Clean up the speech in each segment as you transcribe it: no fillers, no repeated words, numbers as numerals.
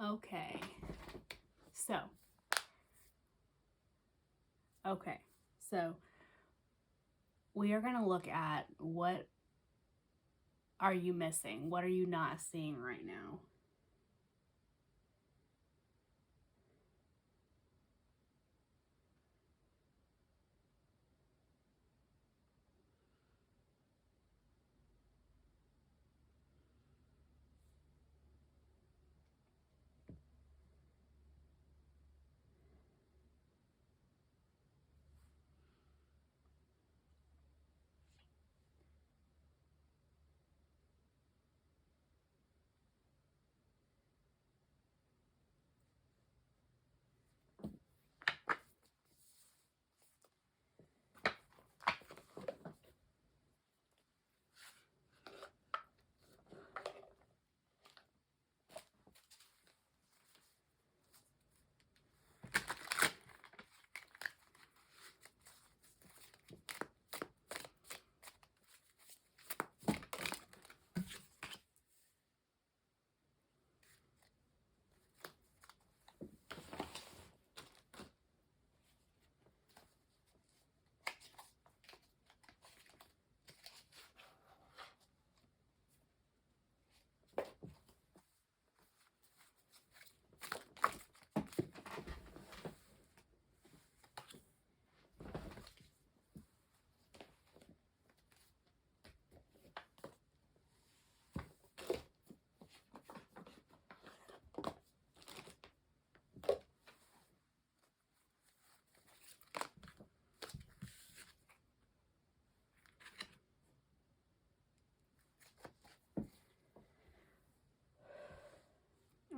Okay. So we are going to look at what are you missing? What are you not seeing right now?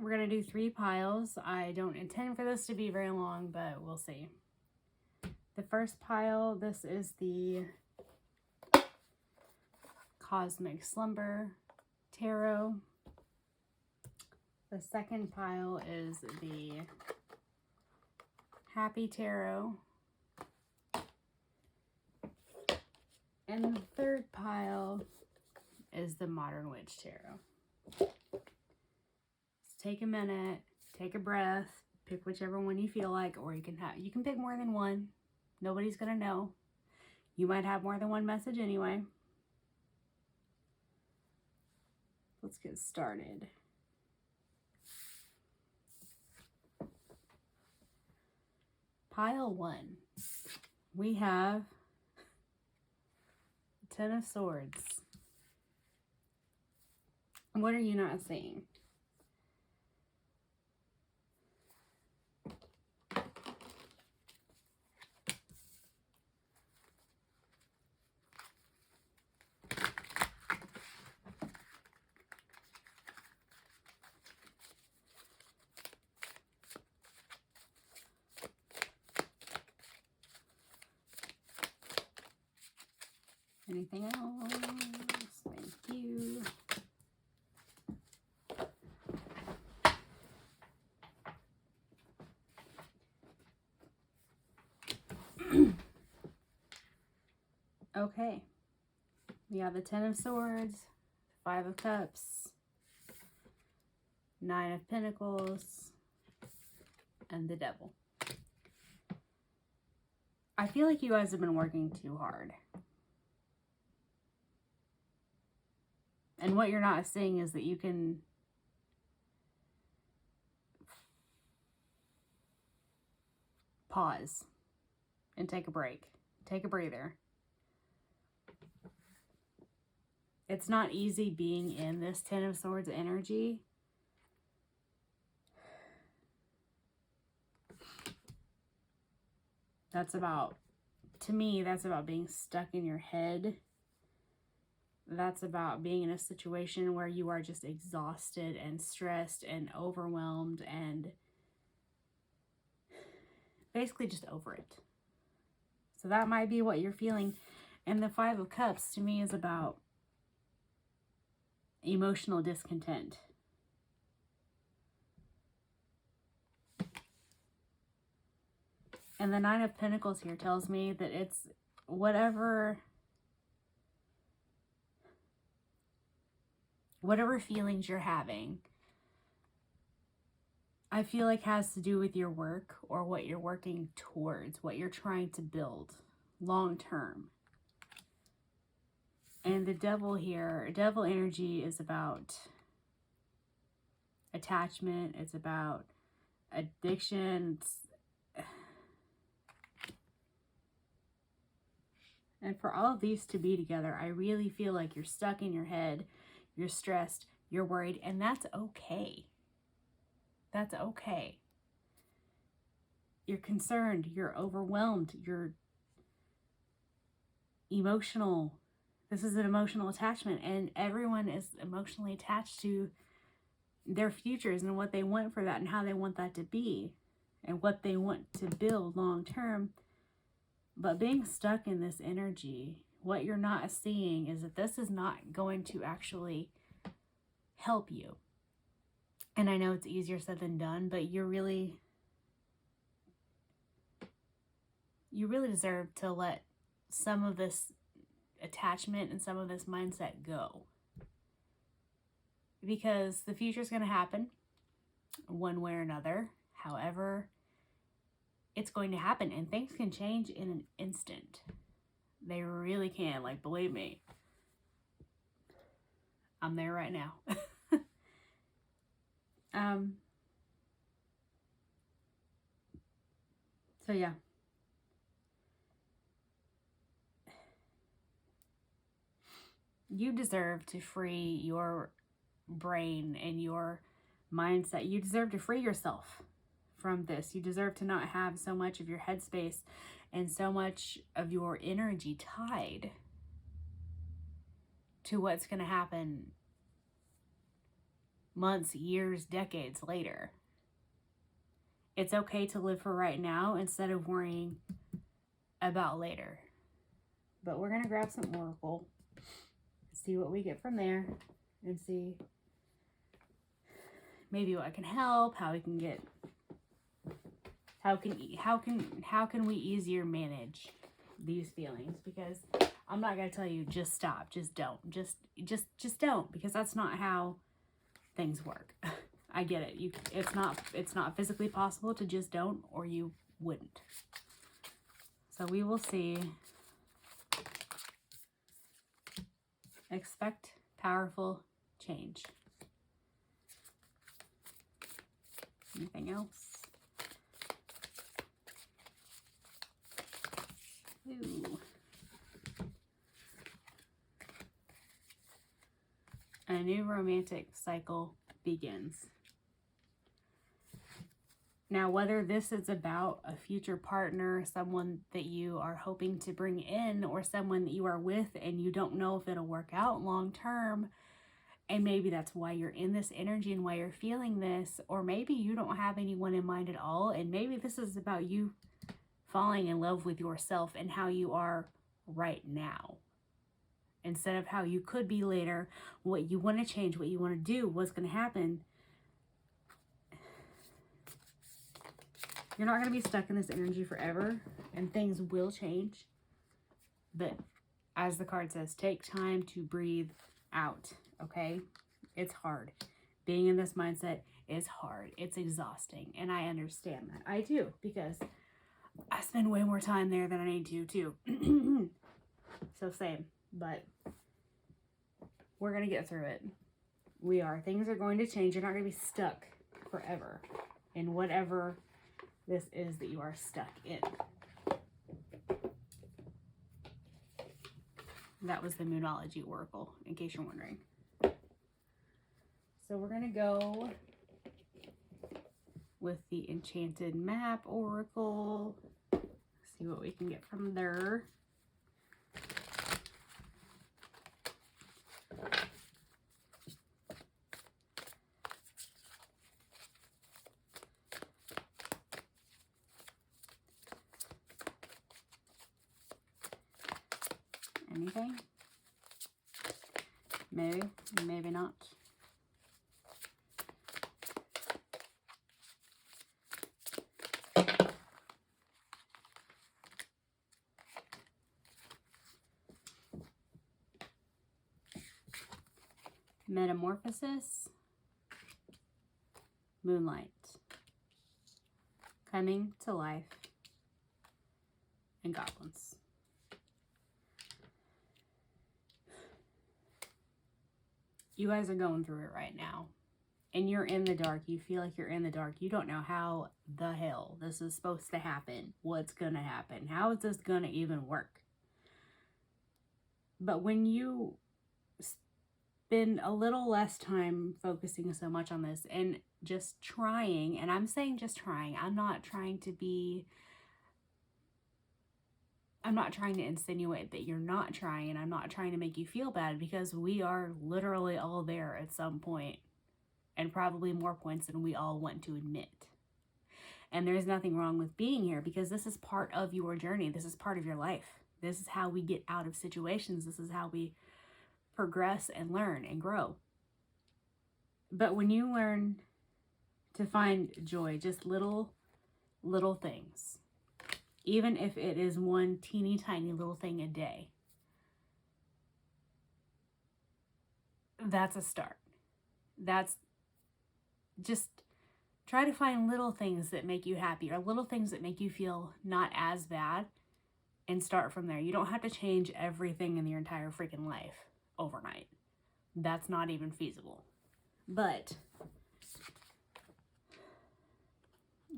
We're going to do 3 piles. I don't intend for this to be very long, but we'll see. The first pile, this is the Cosmic Slumber Tarot. The second pile is the Happy Tarot. And the third pile is the Modern Witch Tarot. Take a minute, take a breath, pick whichever one you feel like, or you can pick more than one. Nobody's gonna know. You might have more than one message anyway. Let's get started. Pile 1. We have 10 of Swords. What are you not seeing? Anything else? Thank you. Okay. We have the 10 of Swords, 5 of Cups, 9 of Pentacles, and the Devil. I feel like you guys have been working too hard. And what you're not seeing is that you can pause and take a break. Take a breather. It's not easy being in this 10 of Swords energy. To me, that's about being stuck in your head. That's about being in a situation where you are just exhausted and stressed and overwhelmed and basically just over it. So that might be what you're feeling. And the 5 of Cups to me is about emotional discontent. And the 9 of Pentacles here tells me that it's whatever feelings you're having, I feel like has to do with your work or what you're working towards, what you're trying to build long term. And the devil here, devil energy is about attachment. It's about addiction. And for all of these to be together, I really feel like you're stuck in your head. You're stressed. You're worried. And that's okay. That's okay. You're concerned. You're overwhelmed. You're emotional. This is an emotional attachment, and everyone is emotionally attached to their futures and what they want for that and how they want that to be and what they want to build long term. But being stuck in this energy, what you're not seeing is that this is not going to actually help you. And I know it's easier said than done, but you really deserve to let some of this attachment and some of this mindset go. Because the future is going to happen one way or another. However, it's going to happen, and things can change in an instant. They really can. Like, believe me, I'm there right now. So yeah. You deserve to free your brain and your mindset. You deserve to free yourself from this. You deserve to not have so much of your headspace and so much of your energy tied to what's going to happen months, years, decades later. It's okay to live for right now instead of worrying about later. But we're going to grab some Oracle, see what we get from there, and see maybe what can help, how we can get, how can we easier manage these feelings. Because I'm not going to tell you just stop, just don't, just don't, because that's not how things work. I get it. It's not physically possible to just don't, or you wouldn't. So we will see. Expect powerful change. Anything else? Ooh. A new romantic cycle begins. Now, whether this is about a future partner, someone that you are hoping to bring in, or someone that you are with and you don't know if it'll work out long term, and maybe that's why you're in this energy and why you're feeling this, or maybe you don't have anyone in mind at all, and maybe this is about you falling in love with yourself and how you are right now, instead of how you could be later, what you want to change, what you want to do, what's going to happen. You're not going to be stuck in this energy forever, and things will change. But as the card says, take time to breathe out, okay? It's hard. Being in this mindset is hard. It's exhausting, and I understand that. I do, because I spend way more time there than I need to, too. So same, but we're going to get through it. We are. Things are going to change. You're not going to be stuck forever in whatever this is that you are stuck in. That was the Moonology Oracle, in case you're wondering. So we're going to go with the Enchanted Map Oracle. See what we can get from there. Anything? Maybe, maybe not. Metamorphosis, Moonlight. coming to life, and goblins. You guys are going through it right now. And you're in the dark. You feel like you're in the dark. You don't know how the hell this is supposed to happen. What's going to happen? How is this going to even work? But when you spend a little less time focusing so much on this and just trying, and I'm saying just trying. I'm not trying to insinuate that you're not trying, and I'm not trying to make you feel bad, because we are literally all there at some point, and probably more points than we all want to admit. And there's nothing wrong with being here, because this is part of your journey. This is part of your life. This is how we get out of situations. This is how we progress and learn and grow. But when you learn to find joy, just little things, even if it is one teeny tiny little thing a day, that's a start. That's just try to find little things that make you happy, or little things that make you feel not as bad, and start from there. You don't have to change everything in your entire freaking life overnight. That's not even feasible. But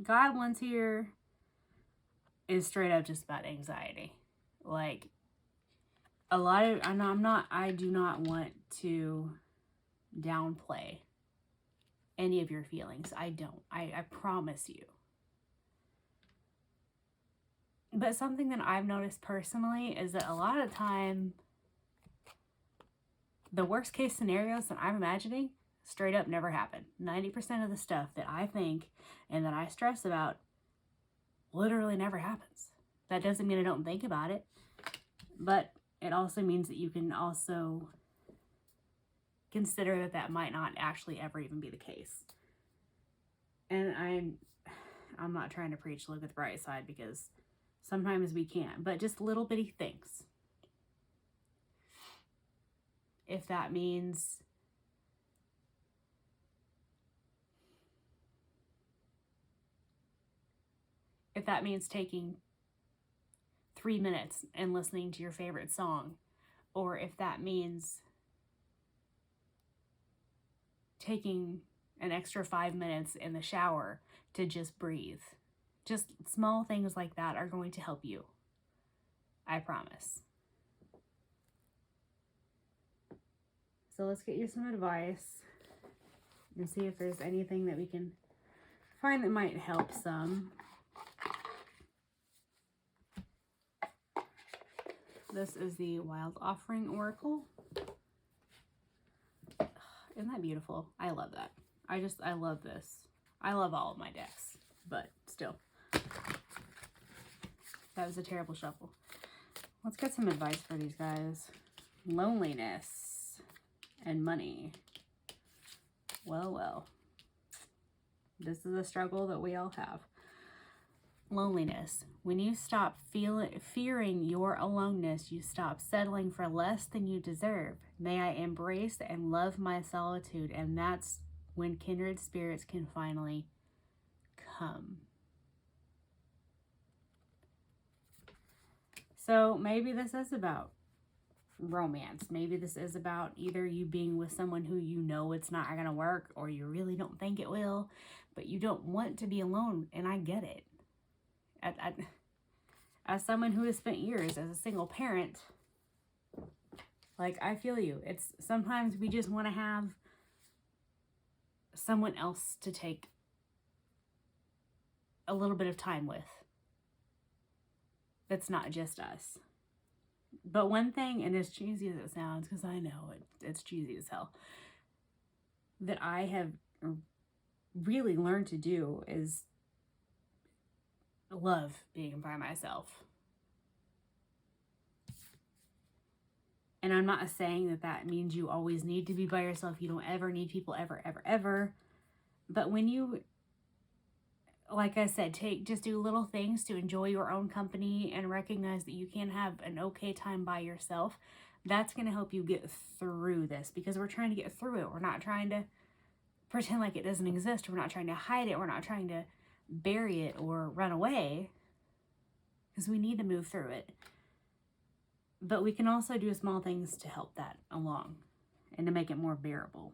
goblins here is straight up just about anxiety. Like, a lot of, I do not want to downplay any of your feelings. I don't. I promise you. But something that I've noticed personally is that a lot of the time, the worst case scenarios that I'm imagining straight up never happen. 90% of the stuff that I think and that I stress about literally never happens. That doesn't mean I don't think about it, but it also means that you can also consider that that might not actually ever even be the case. And I'm not trying to preach look at the bright side, because sometimes we can't, but just little bitty things. If that means taking 3 minutes and listening to your favorite song, or if that means taking an extra 5 minutes in the shower to just breathe. Just small things like that are going to help you. I promise. So let's get you some advice and see if there's anything that we can find that might help some. This is the Wild Offering Oracle. Isn't that beautiful? I love that. I love this. I love all of my decks, but still. That was a terrible shuffle. Let's get some advice for these guys. Loneliness and money. Well. This is a struggle that we all have. Loneliness. When you stop fearing your aloneness, you stop settling for less than you deserve. May I embrace and love my solitude, and that's when kindred spirits can finally come. So maybe this is about romance. Maybe this is about either you being with someone who you know it's not going to work, or you really don't think it will, but you don't want to be alone, and I get it. As someone who has spent years as a single parent, like, I feel you. It's sometimes we just want to have someone else to take a little bit of time with. That's not just us. But one thing, and as cheesy as it sounds, because I know it's cheesy as hell, that I have really learned to do is love being by myself. And I'm not saying that means you always need to be by yourself. You don't ever need people, ever. But when you, like I said, just do little things to enjoy your own company and recognize that you can have an okay time by yourself, that's going to help you get through this, because we're trying to get through it. We're not trying to pretend like it doesn't exist. We're not trying to hide it. We're not trying to bury it or run away, because we need to move through it. But we can also do small things to help that along and to make it more bearable.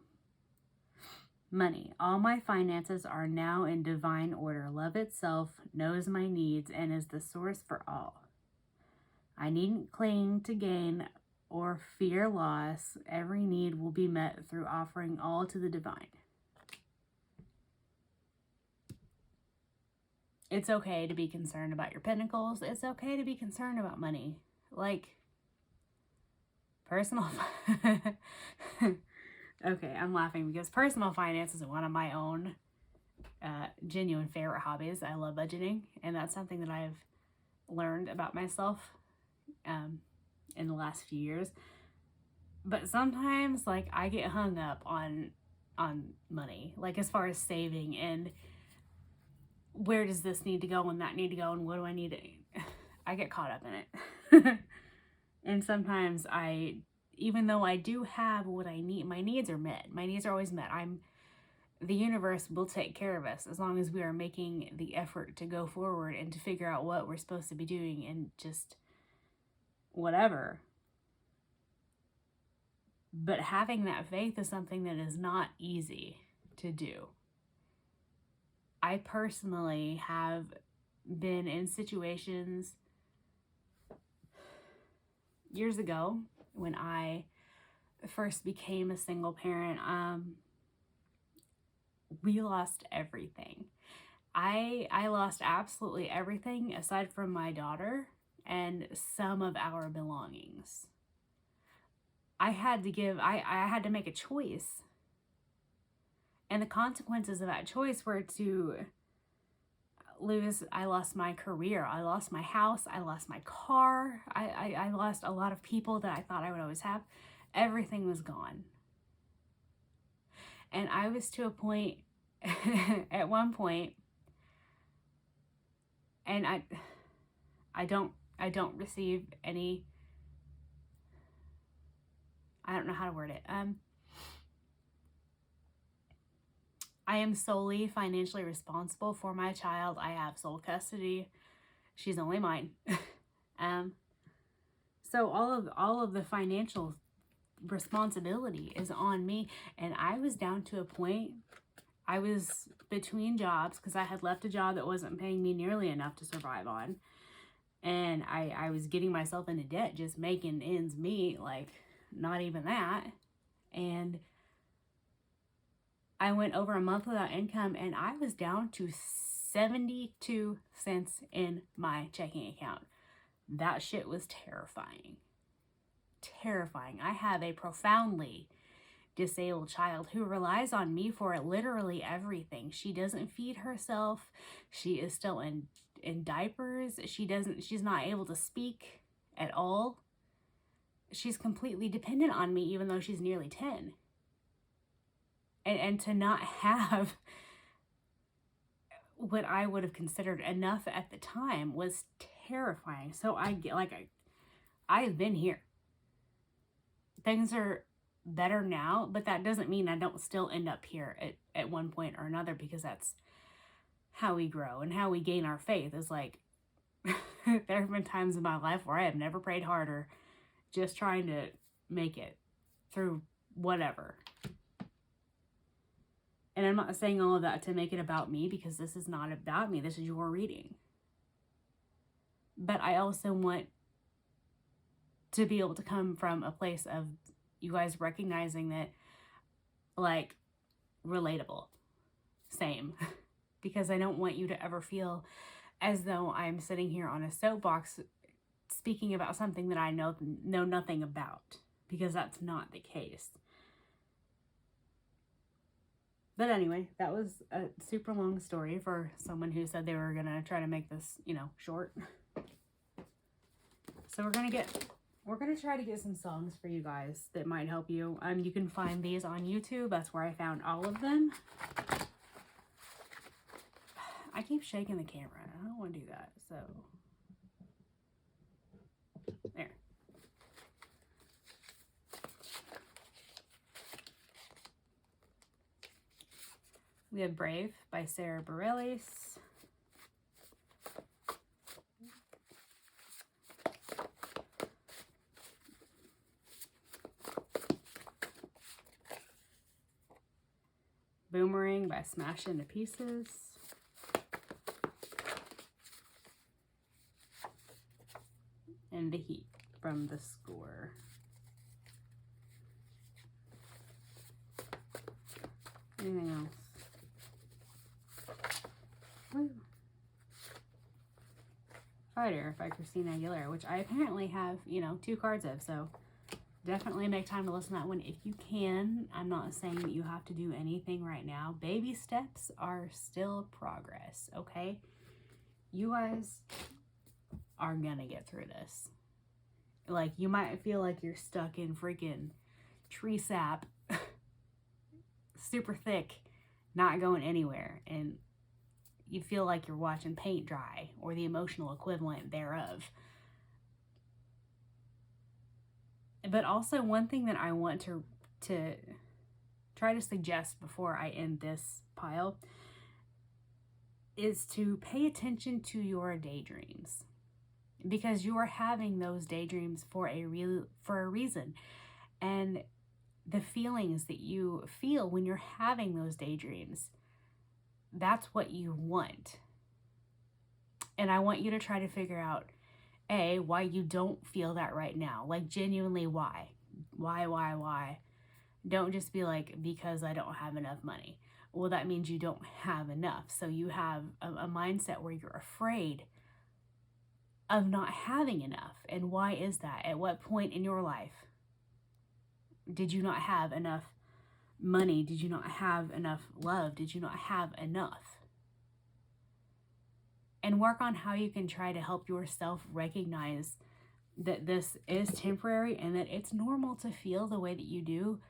Money. All my finances are now in divine order. Love itself knows my needs and is the source for all. I needn't cling to gain or fear loss. Every need will be met through offering all to the divine. It's okay to be concerned about your pinnacles. It's okay to be concerned about money. Like, personal... Okay, I'm laughing because personal finance is one of my own genuine favorite hobbies. I love budgeting, and that's something that I've learned about myself in the last few years. But sometimes, like, I get hung up on money, like as far as saving and where does this need to go and that need to go and what do I need to... I get caught up in it. And sometimes even though I do have what I need, my needs are met. My needs are always met. The universe will take care of us as long as we are making the effort to go forward and to figure out what we're supposed to be doing and just whatever. But having that faith is something that is not easy to do. I personally have been in situations years ago when I first became a single parent. We lost everything. I lost absolutely everything aside from my daughter and some of our belongings. I had to make a choice. And the consequences of that choice were to lose, I lost my career, I lost my house, I lost my car, I lost a lot of people that I thought I would always have. Everything was gone. And I was to a point, at one point, and I don't receive any, I don't know how to word it. I am solely financially responsible for my child. I have sole custody. She's only mine. So all of the financial responsibility is on me. And I was down to a point, I was between jobs because I had left a job that wasn't paying me nearly enough to survive on. And I was getting myself into debt, just making ends meet, like not even that. And I went over a month without income, and I was down to 72 cents in my checking account. That shit was terrifying. Terrifying. I have a profoundly disabled child who relies on me for literally everything. She doesn't feed herself. She is still in diapers. She's not able to speak at all. She's completely dependent on me, even though she's nearly 10. And to not have what I would have considered enough at the time was terrifying. So I've been here. Things are better now, but that doesn't mean I don't still end up here at one point or another, because that's how we grow and how we gain our faith. Is like, there have been times in my life where I have never prayed harder, just trying to make it through whatever. And I'm not saying all of that to make it about me, because this is not about me. This is your reading. But I also want to be able to come from a place of you guys recognizing that, like, relatable. Same. Because I don't want you to ever feel as though I'm sitting here on a soapbox speaking about something that I know nothing about. Because that's not the case. But anyway, that was a super long story for someone who said they were going to try to make this, short. So we're going to try to get some songs for you guys that might help you. You can find these on YouTube. That's where I found all of them. I keep shaking the camera. I don't want to do that. So, there. We have Brave by Sarah Bareilles. Boomerang by Smash Into Pieces. And The Heat from The Score. Anything else? Ooh. Fighter by Christina Aguilera, which I apparently have, you know, 2 cards of, so definitely make time to listen to that one if you can. I'm not saying that you have to do anything right now. Baby steps are still progress, okay? You guys are gonna get through this. Like, you might feel like you're stuck in freaking tree sap, super thick, not going anywhere, and you feel like you're watching paint dry, or the emotional equivalent thereof. But also, one thing that I want to try to suggest before I end this pile is to pay attention to your daydreams, because you are having those daydreams for a reason. And the feelings that you feel when you're having those daydreams, that's what you want. And I want you to try to figure out, A, why you don't feel that right now. Like, genuinely why. Why? Don't just be like, because I don't have enough money. Well, that means you don't have enough. So you have a mindset where you're afraid of not having enough. And why is that? At what point in your life did you not have enough money? Did you not have enough love? Did you not have enough? And work on how you can try to help yourself recognize that this is temporary and that it's normal to feel the way that you do,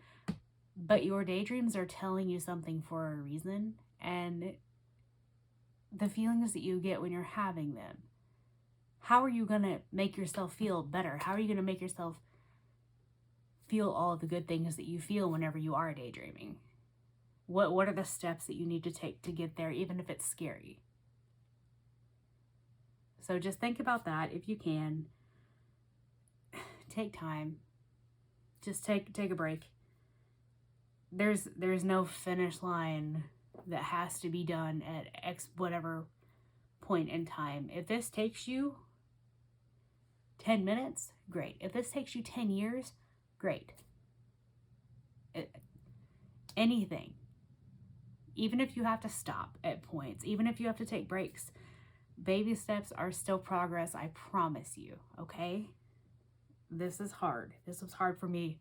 but your daydreams are telling you something for a reason. And the feelings that you get when you're having them, how are you going to make yourself feel better? How are you going to make yourself feel all of the good things that you feel whenever you are daydreaming? What are the steps that you need to take to get there, even if it's scary? So just think about that if you can. Take time. Just take a break. There's no finish line that has to be done at X whatever point in time. If this takes you 10 minutes, great. If this takes you 10 years, great. Anything. Even if you have to stop at points, even if you have to take breaks, baby steps are still progress, I promise you, okay? This is hard. This was hard for me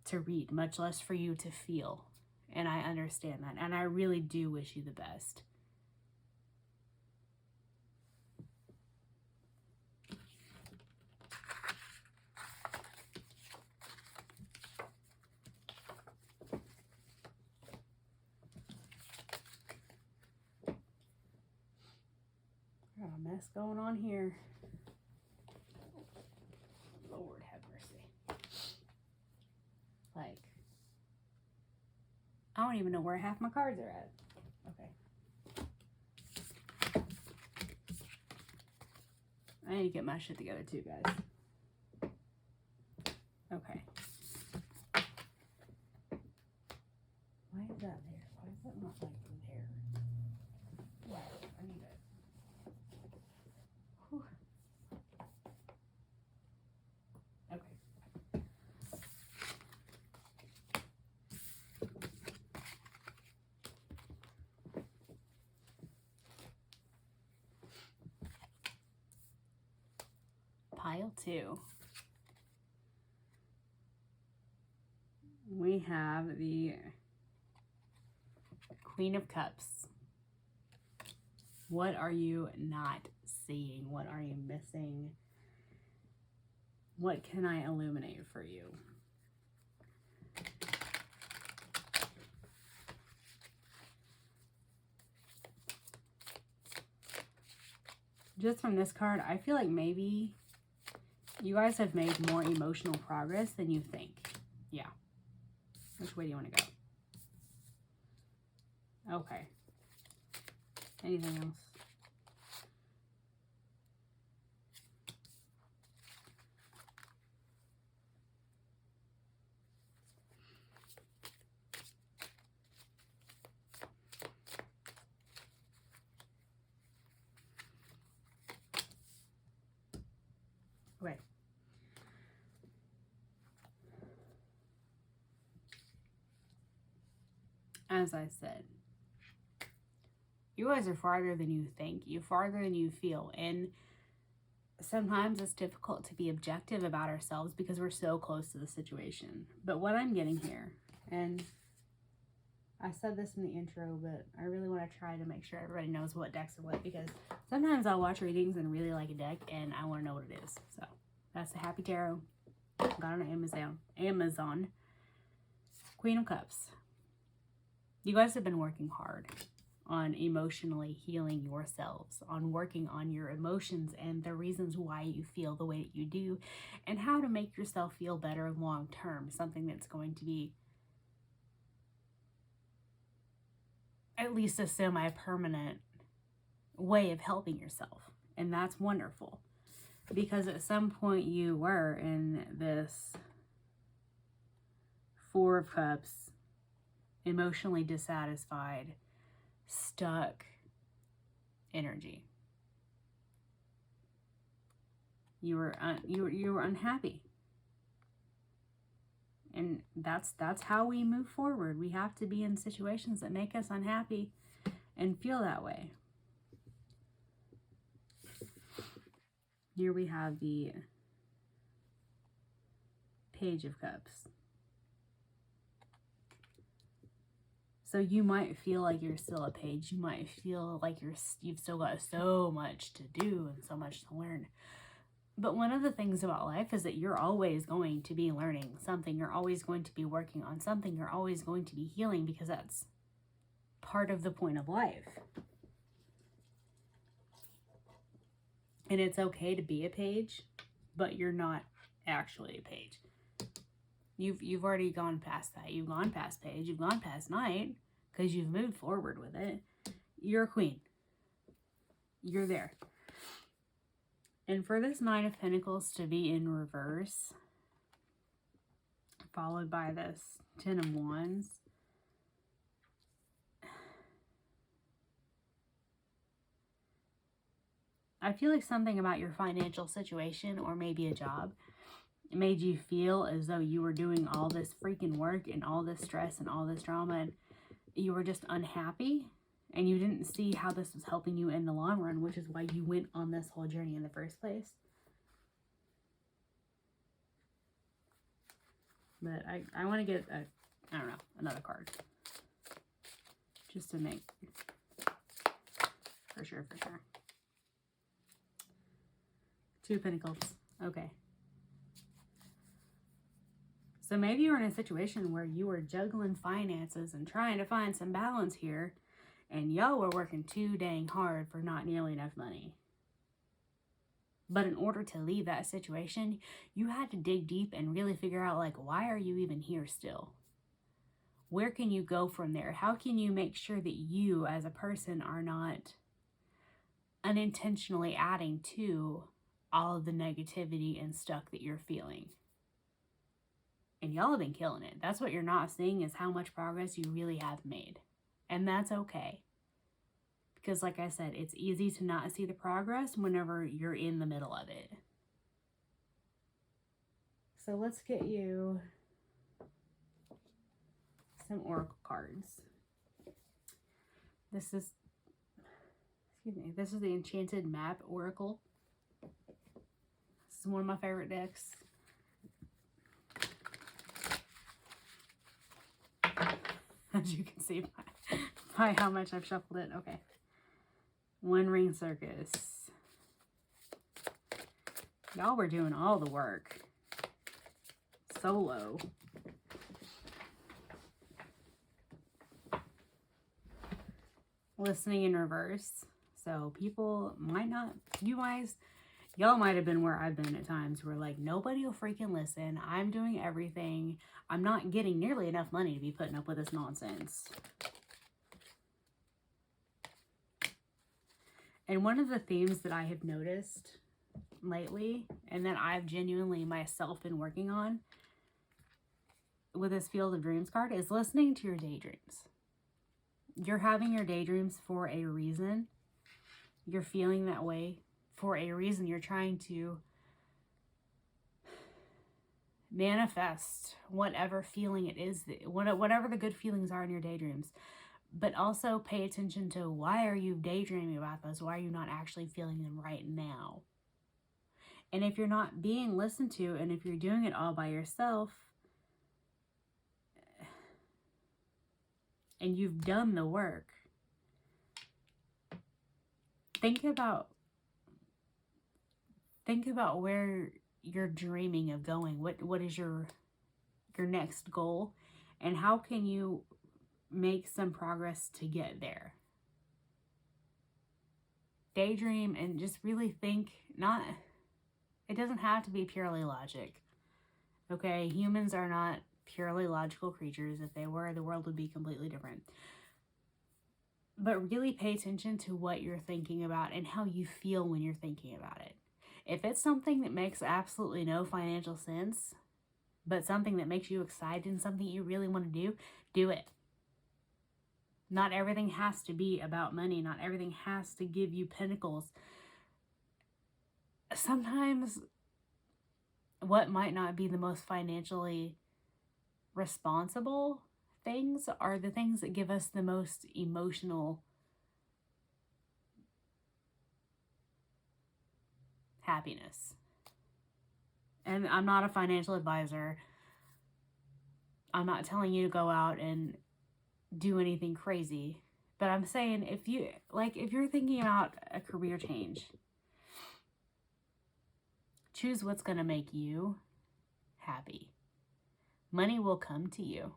to read, much less for you to feel. And I understand that. And I really do wish you the best. Got a mess going on here. Lord have mercy. Like, I don't even know where half my cards are at. Okay. I need to get my shit together too, guys. Okay. Why is that there? Why is that not like there? Wow, I need it. Whew. Okay. Pile 2. We have the Queen of Cups. What are you not seeing? What are you missing? What can I illuminate for you? Just from this card, I feel like maybe you guys have made more emotional progress than you think. Yeah. Which way do you want to go? Okay. Anything else? as I said, you guys are farther than you think. You're farther than you feel. And sometimes it's difficult to be objective about ourselves because we're so close to the situation. But what I'm getting here, and I said this in the intro, but I really want to try to make sure everybody knows what decks are what, because sometimes I'll watch readings and really like a deck and I want to know what it is. So that's the Happy Tarot. Got on Amazon. Queen of Cups. You guys have been working hard on emotionally healing yourselves, on working on your emotions and the reasons why you feel the way that you do, and how to make yourself feel better long term. Something that's going to be at least a semi-permanent way of helping yourself. And that's wonderful, because at some point you were in this Four of Cups, emotionally dissatisfied, stuck energy. You were unhappy. And that's how we move forward. We have to be in situations that make us unhappy and feel that way. Here we have the Page of Cups. So you might feel like you're still a page. You might feel like you've still got so much to do and so much to learn. But one of the things about life is that you're always going to be learning something. You're always going to be working on something. You're always going to be healing, because that's part of the point of life. And it's okay to be a page, but you're not actually a page. You've already gone past that. You've gone past page. You've gone past knight, because you've moved forward with it. You're a queen. You're there. And for this Nine of Pentacles to be in reverse, followed by this Ten of Wands, I feel like something about your financial situation, or maybe a job, it made you feel as though you were doing all this freaking work and all this stress and all this drama, and you were just unhappy, and you didn't see how this was helping you in the long run, which is why you went on this whole journey in the first place. But I want to get another card, just to make for sure. Two of Pentacles. Okay. So maybe you're in a situation where you were juggling finances and trying to find some balance here, and y'all were working too dang hard for not nearly enough money. But in order to leave that situation, you had to dig deep and really figure out, like, why are you even here still? Where can you go from there? How can you make sure that you as a person are not unintentionally adding to all of the negativity and stuff that you're feeling? And y'all have been killing it. That's what you're not seeing, is how much progress you really have made. And that's okay. Because like I said, it's easy to not see the progress whenever you're in the middle of it. So let's get you some oracle cards. This is the Enchanted Map Oracle. This is one of my favorite decks. As you can see by how much I've shuffled it. Okay. One Ring Circus. Y'all were doing all the work. Solo. Listening in reverse. So people might not, y'all might have been where I've been at times, where like, nobody will freaking listen. I'm doing everything. I'm not getting nearly enough money to be putting up with this nonsense. And one of the themes that I have noticed lately, and that I've genuinely myself been working on with this Field of Dreams card, is listening to your daydreams. You're having your daydreams for a reason. You're feeling that way for a reason. You're trying to manifest whatever feeling it is, whatever the good feelings are in your daydreams. But also pay attention to, why are you daydreaming about those? Why are you not actually feeling them right now? And if you're not being listened to, and if you're doing it all by yourself, and you've done the work, think about where you're dreaming of going. What is your next goal, and how can you make some progress to get there? Daydream and just really think. It doesn't have to be purely logic. Okay, humans are not purely logical creatures. If they were, the world would be completely different. But really pay attention to what you're thinking about and how you feel when you're thinking about it. If it's something that makes absolutely no financial sense, but something that makes you excited and something you really want to do, do it. Not everything has to be about money. Not everything has to give you pinnacles. Sometimes what might not be the most financially responsible things are the things that give us the most emotional happiness. And I'm not a financial advisor. I'm not telling you to go out and do anything crazy. But I'm saying, if you're thinking about a career change, choose what's going to make you happy. Money will come to you.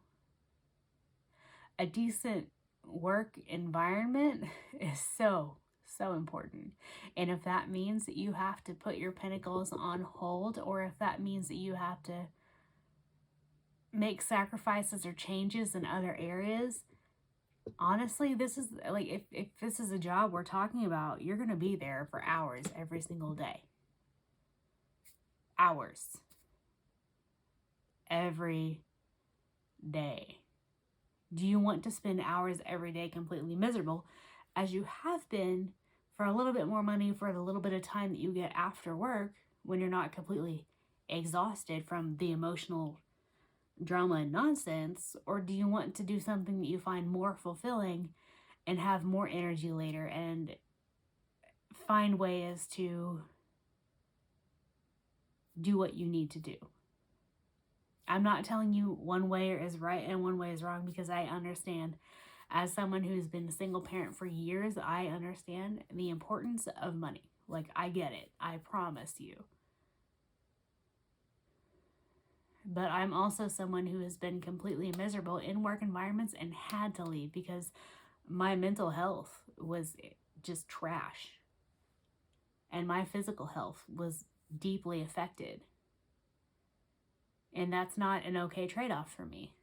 A decent work environment is so important. And if that means that you have to put your pinnacles on hold, or if that means that you have to make sacrifices or changes in other areas, honestly, this is like, if this is a job we're talking about, you're going to be there for hours every single day. Hours. Every day. Do you want to spend hours every day completely miserable, as you have been, for a little bit more money for the little bit of time that you get after work, when you're not completely exhausted from the emotional drama and nonsense? Or do you want to do something that you find more fulfilling and have more energy later, and find ways to do what you need to do? I'm not telling you one way is right and one way is wrong, because I understand. As someone who's been a single parent for years, I understand the importance of money. Like, I get it. I promise you. But I'm also someone who has been completely miserable in work environments and had to leave because my mental health was just trash. And my physical health was deeply affected. And that's not an okay trade-off for me.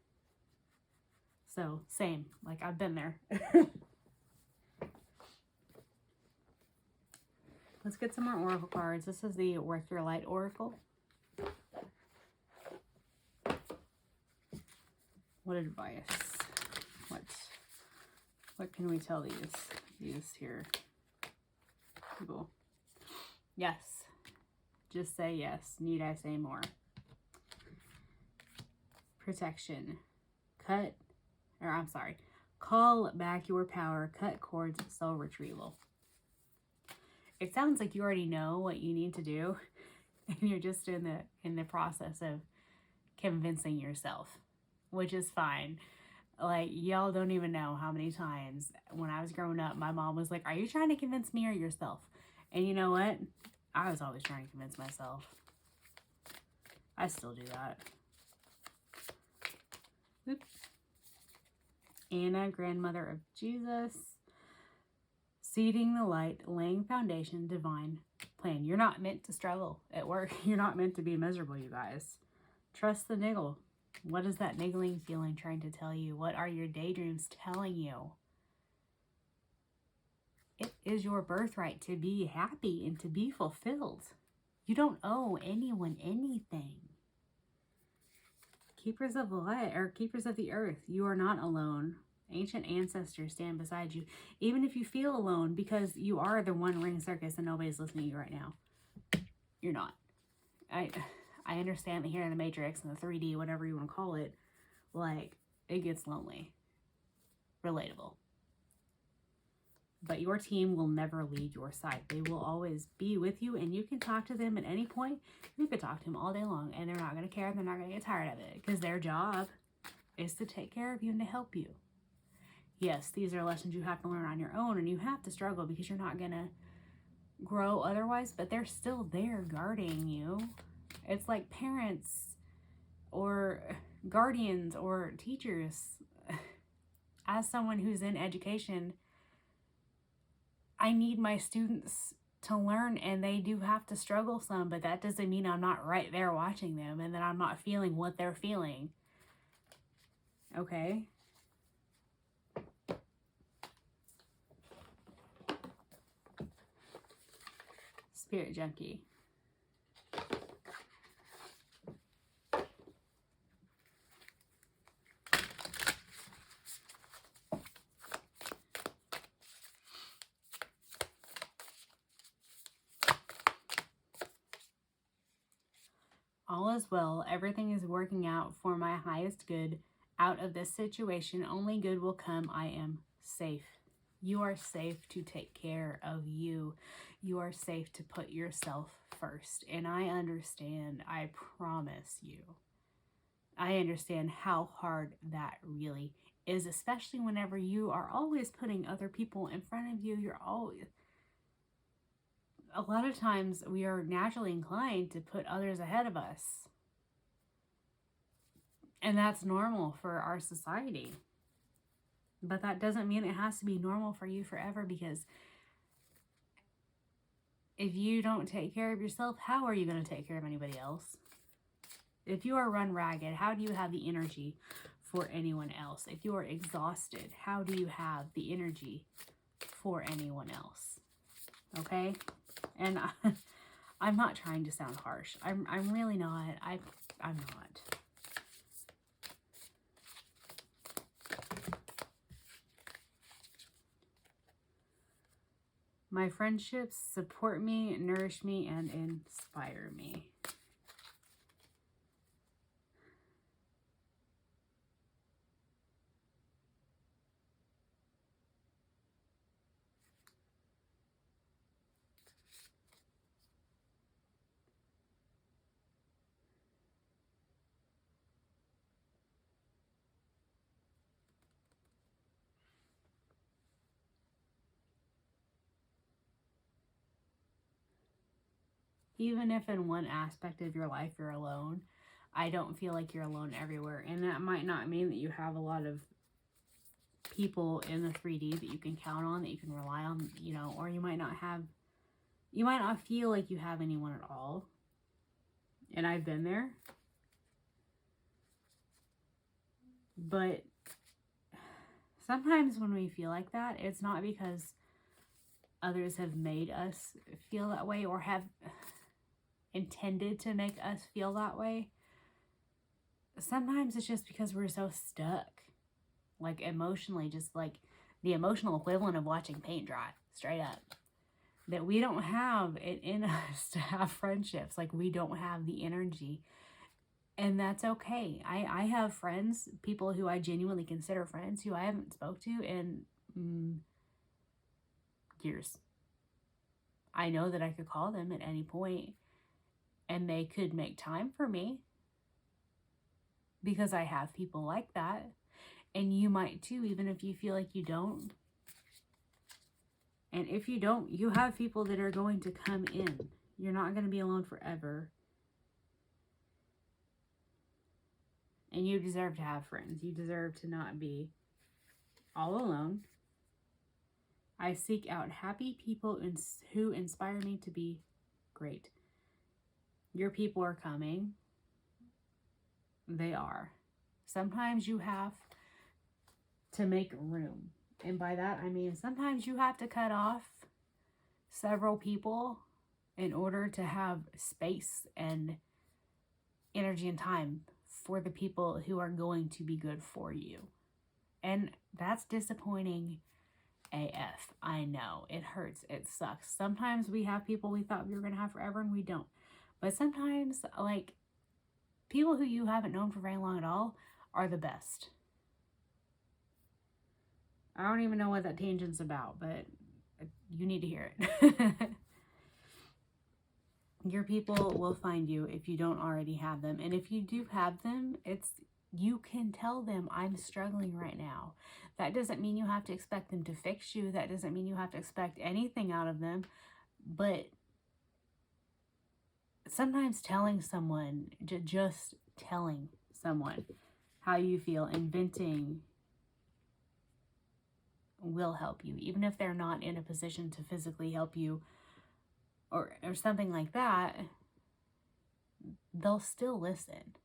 So, same. Like, I've been there. Let's get some more oracle cards. This is the Work Your Light Oracle. What advice? What can we tell these here people? Yes. Just say yes. Need I say more? Protection. Call back your power. Cut cords. Soul retrieval. It sounds like you already know what you need to do, and you're just in the process of convincing yourself, which is fine. Like, y'all don't even know how many times when I was growing up, my mom was like, "Are you trying to convince me or yourself?" And you know what? I was always trying to convince myself. I still do that. Oops. Anna, grandmother of Jesus. Seeding the light, laying foundation, divine plan. You're not meant to struggle at work. You're not meant to be miserable, you guys. Trust the niggle. What is that niggling feeling trying to tell you? What are your daydreams telling you? It is your birthright to be happy and to be fulfilled. You don't owe anyone anything. Keepers of the light, or keepers of the earth, you are not alone. Ancient ancestors stand beside you, even if you feel alone, because you are the one ring circus and nobody's listening to you right now. You're not. I understand that here in the Matrix and the 3D, whatever you want to call it, like, it gets lonely. Relatable. But your team will never leave your side. They will always be with you, and you can talk to them at any point. You can talk to them all day long, and they're not going to care. They're not going to get tired of it, because their job is to take care of you and to help you. Yes, these are lessons you have to learn on your own, and you have to struggle because you're not going to grow otherwise, but they're still there guarding you. It's like parents or guardians or teachers. As someone who's in education, I need my students to learn, and they do have to struggle some, but that doesn't mean I'm not right there watching them and that I'm not feeling what they're feeling. Okay? Spirit Junkie. All is well. Everything is working out for my highest good. Out of this situation, only good will come. I am safe. You are safe to take care of you. You are safe to put yourself first. And I understand, I promise you, I understand how hard that really is, especially whenever you are always putting other people in front of you. A lot of times we are naturally inclined to put others ahead of us. And that's normal for our society. But that doesn't mean it has to be normal for you forever, because if you don't take care of yourself, how are you going to take care of anybody else? If you are run ragged, how do you have the energy for anyone else? If you are exhausted, how do you have the energy for anyone else? Okay? And I'm not trying to sound harsh. I'm really not. I'm not. My friendships support me, nourish me, and inspire me. Even if in one aspect of your life you're alone, I don't feel like you're alone everywhere. And that might not mean that you have a lot of people in the 3D that you can count on, that you can rely on, you know, or you might not feel like you have anyone at all. And I've been there. But sometimes when we feel like that, it's not because others have made us feel that way or have intended to make us feel that way. Sometimes it's just because we're so stuck, like emotionally, just like the emotional equivalent of watching paint dry, straight up, that we don't have it in us to have friendships. Like, we don't have the energy, and that's okay. I have friends, people who I genuinely consider friends, who I haven't spoke to in years. I know that I could call them at any point and they could make time for me, because I have people like that. And you might too, even if you feel like you don't. And if you don't, you have people that are going to come in. You're not going to be alone forever. And you deserve to have friends. You deserve to not be all alone. I seek out happy people who inspire me to be great. Your people are coming. They are. Sometimes you have to make room. And by that, I mean sometimes you have to cut off several people in order to have space and energy and time for the people who are going to be good for you. And that's disappointing AF. I know. It hurts. It sucks. Sometimes we have people we thought we were going to have forever and we don't. But sometimes, like, people who you haven't known for very long at all are the best. I don't even know what that tangent's about, but you need to hear it. Your people will find you if you don't already have them. And if you do have them, you can tell them, I'm struggling right now. That doesn't mean you have to expect them to fix you. That doesn't mean you have to expect anything out of them. But sometimes telling someone, just telling someone how you feel and venting will help you. Even if they're not in a position to physically help you or something like that, they'll still listen.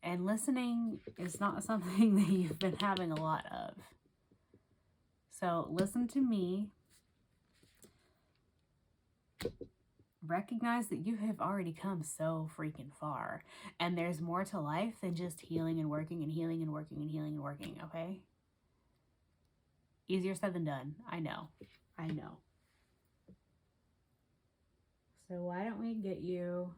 And listening is not something that you've been having a lot of. So listen to me. Recognize that you have already come so freaking far. And there's more to life than just healing and working and healing and working and healing and working, okay? Easier said than done. I know. So why don't we get you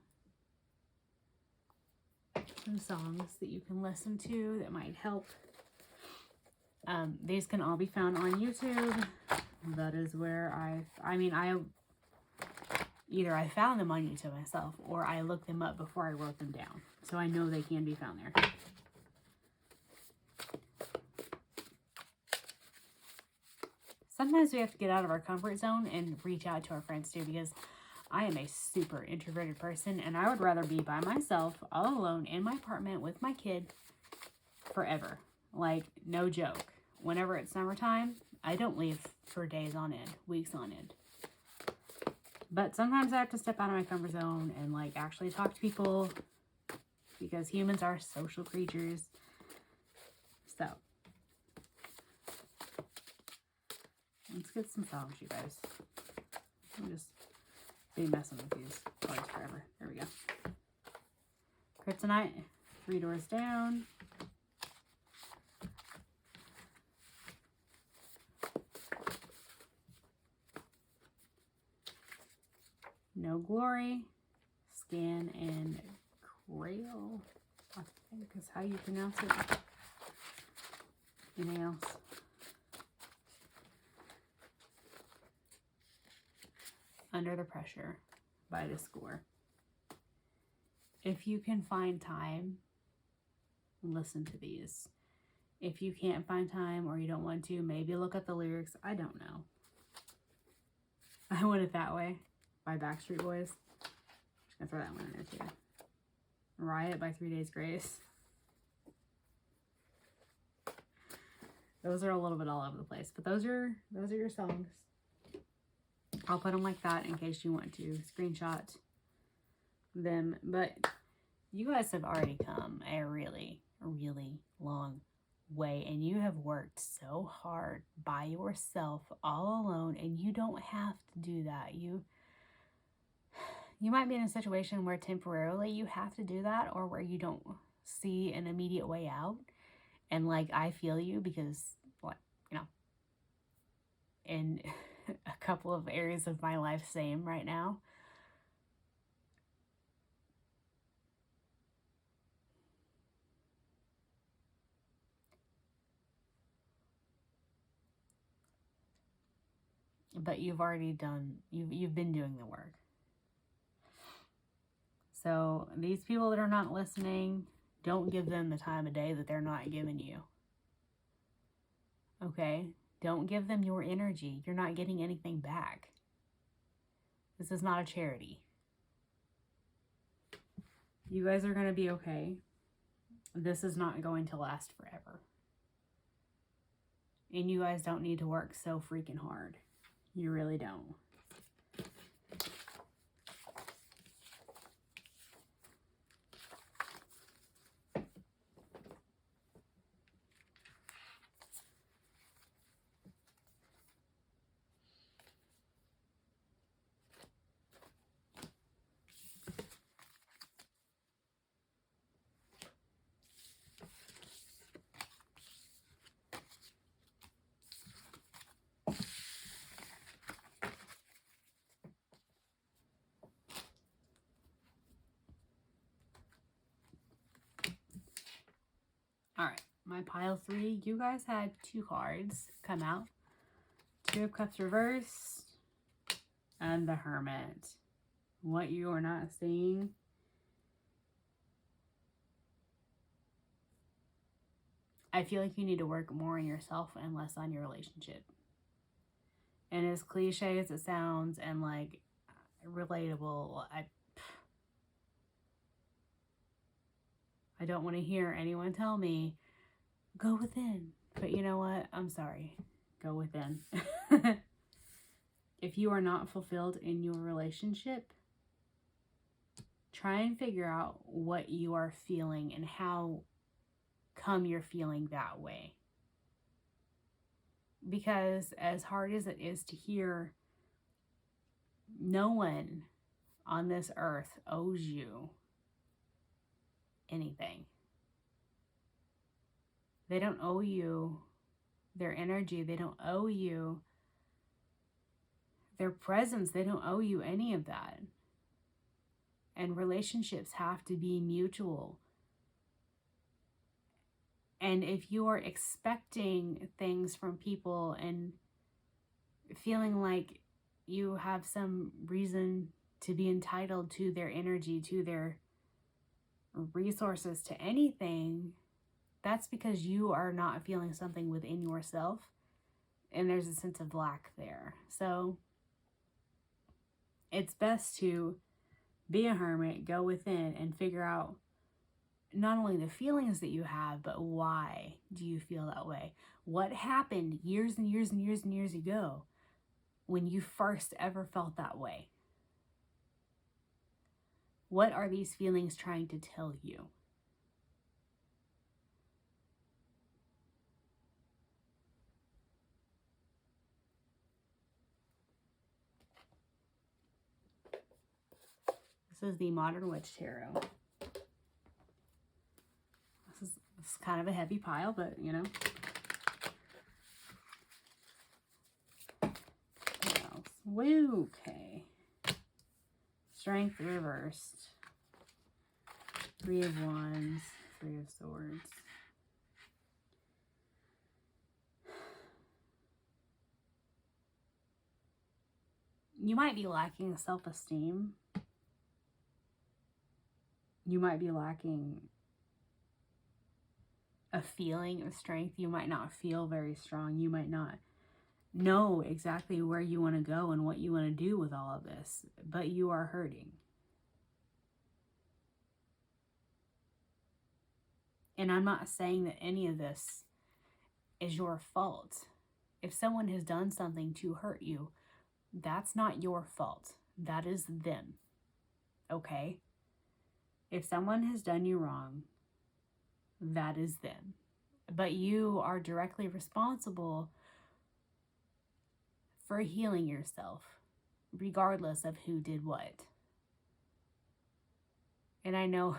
some songs that you can listen to that might help. These can all be found on YouTube. That is where either I found them on YouTube myself or I looked them up before I wrote them down. So I know they can be found there. Sometimes we have to get out of our comfort zone and reach out to our friends too, because I am a super introverted person and I would rather be by myself, all alone in my apartment with my kid forever. Like, no joke. Whenever it's summertime, I don't leave for days on end, weeks on end. But sometimes I have to step out of my comfort zone and like actually talk to people, because humans are social creatures. So let's get some songs, you guys. I'm just be messing with these cards forever. There we go. Kryptonite, 3 Doors Down. No Glory, Scan and Grail, I think is how you pronounce it. Anything else? Under the Pressure by The Score. If you can find time, listen to these. If you can't find time or you don't want to, maybe look at the lyrics. I don't know. I Want It That Way by Backstreet Boys. Just gonna throw that one in there too. Riot by 3 Days Grace. Those are a little bit all over the place, but those are your songs. I'll put them like that in case you want to screenshot them. But you guys have already come a really, really long way, and you have worked so hard by yourself, all alone, and you don't have to do that. You might be in a situation where temporarily you have to do that, or where you don't see an immediate way out. And like, I feel you, because in a couple of areas of my life, same right now. But you've already done, you've been doing the work. So these people that are not listening, don't give them the time of day that they're not giving you. Okay? Don't give them your energy. You're not getting anything back. This is not a charity. You guys are going to be okay. This is not going to last forever. And you guys don't need to work so freaking hard. You really don't. my pile 3, you guys had 2 cards come out. 2 of Cups reversed and the Hermit. What you are not seeing I feel like you need to work more on yourself and less on your relationship. And as cliche as it sounds and like relatable, I don't want to hear anyone tell me, go within. But you know what? I'm sorry. Go within. If you are not fulfilled in your relationship, try and figure out what you are feeling and how come you're feeling that way. Because as hard as it is to hear, no one on this earth owes you anything. They don't owe you their energy. They don't owe you their presence. They don't owe you any of that. And relationships have to be mutual. And if you are expecting things from people and feeling like you have some reason to be entitled to their energy, to their resources, to anything, that's because you are not feeling something within yourself. And there's a sense of lack there. So it's best to be a hermit, go within, and figure out not only the feelings that you have, but why do you feel that way? What happened years and years and years and years ago when you first ever felt that way? What are these feelings trying to tell you? This is the Modern Witch Tarot. This is kind of a heavy pile, but you know. What else? Woo, okay. Strength reversed. 3 of Wands, 3 of Swords. You might be lacking self-esteem. You might be lacking a feeling of strength. You might not feel very strong. You might not know exactly where you want to go and what you want to do with all of this, but you are hurting. And I'm not saying that any of this is your fault. If someone has done something to hurt you, that's not your fault. That is them. Okay? If someone has done you wrong, that is them. But you are directly responsible for healing yourself, regardless of who did what. And I know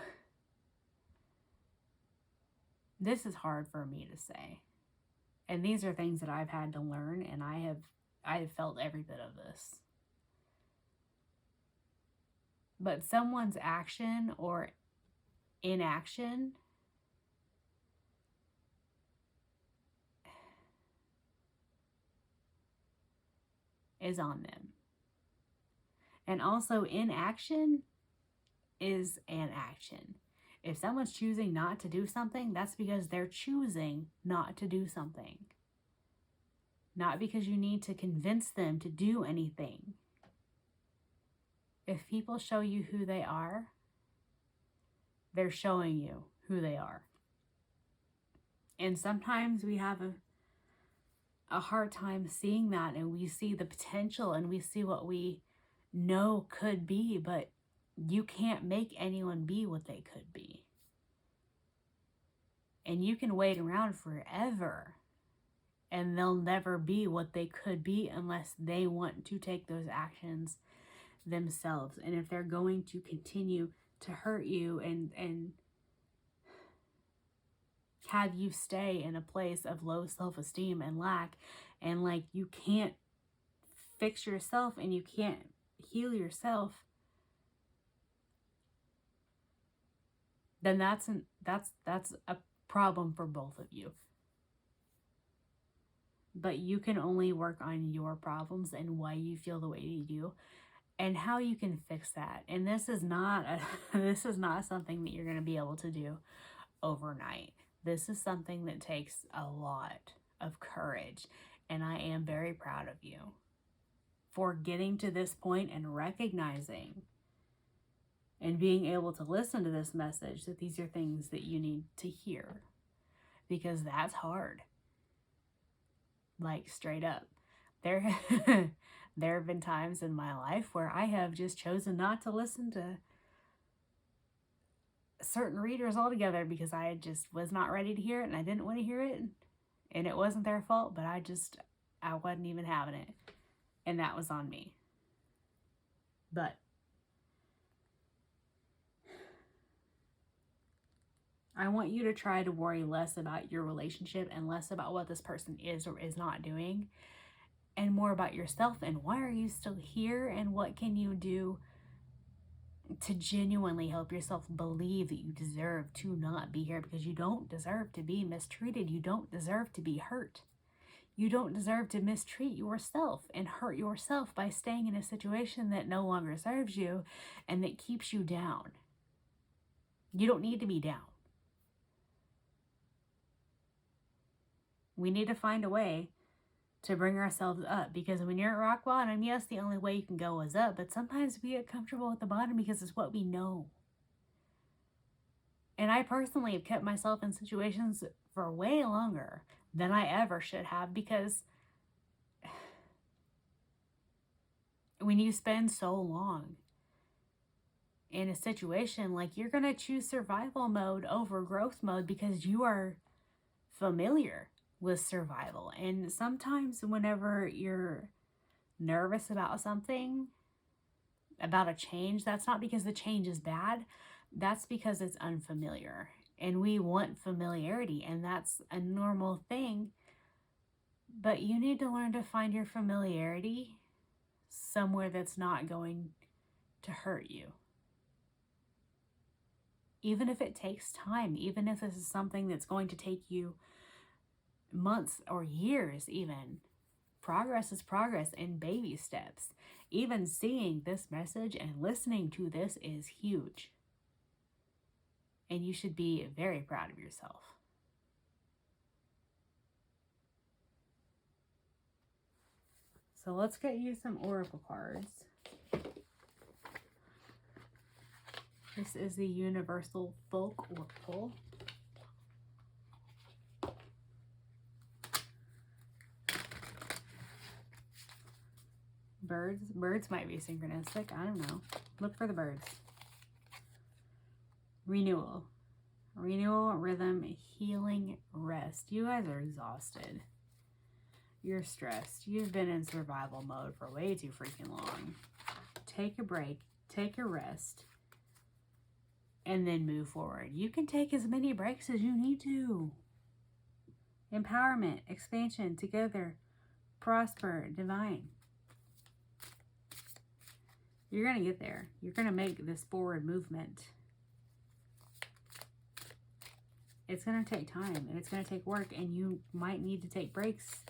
this is hard for me to say. And these are things that I've had to learn, and I have felt every bit of this. But someone's action or inaction is on them. And also, inaction is an action. If someone's choosing not to do something, that's because they're choosing not to do something. Not because you need to convince them to do anything. If people show you who they are, they're showing you who they are. And sometimes we have a hard time seeing that, and we see the potential and we see what we know could be, but you can't make anyone be what they could be. And you can wait around forever and they'll never be what they could be unless they want to take those actions themselves. And if they're going to continue to hurt you and have you stay in a place of low self-esteem and lack, and like you can't fix yourself and you can't heal yourself, then that's a problem for both of you. But you can only work on your problems and why you feel the way you do and how you can fix that. And this is not this is not something that you're going to be able to do overnight. This is something that takes a lot of courage, and I am very proud of you for getting to this point and recognizing and being able to listen to this message that these are things that you need to hear, because that's hard. Like, straight up. There have been times in my life where I have just chosen not to listen to certain readers altogether because I just was not ready to hear it and I didn't want to hear it. And it wasn't their fault, but I wasn't even having it. And that was on me. But I want you to try to worry less about your relationship and less about what this person is or is not doing, and more about yourself and why are you still here and what can you do to genuinely help yourself believe that you deserve to not be here, because you don't deserve to be mistreated. You don't deserve to be hurt. You don't deserve to mistreat yourself and hurt yourself by staying in a situation that no longer serves you and that keeps you down. You don't need to be down. We need to find a way to bring ourselves up, because when you're at rock bottom, yes, the only way you can go is up, but sometimes we get comfortable at the bottom because it's what we know. And I personally have kept myself in situations for way longer than I ever should have, because when you spend so long in a situation, like, you're going to choose survival mode over growth mode because you are familiar with survival. And sometimes whenever you're nervous about something, about a change, that's not because the change is bad. That's because it's unfamiliar. And we want familiarity, and that's a normal thing. But you need to learn to find your familiarity somewhere that's not going to hurt you. Even if it takes time, even if this is something that's going to take you months or years even. Progress is progress in baby steps. Even seeing this message and listening to this is huge. And you should be very proud of yourself. So let's get you some oracle cards. This is the Universal Folk Oracle. Birds might be synchronistic. I don't know. Look for the birds. Renewal, rhythm, healing, rest. You guys are exhausted. You're stressed. You've been in survival mode for way too freaking long. Take a break. Take a rest. And then move forward. You can take as many breaks as you need to. Empowerment, expansion, together, prosper, divine. You're going to get there. You're going to make this forward movement. It's going to take time, and it's going to take work, and you might need to take breaks,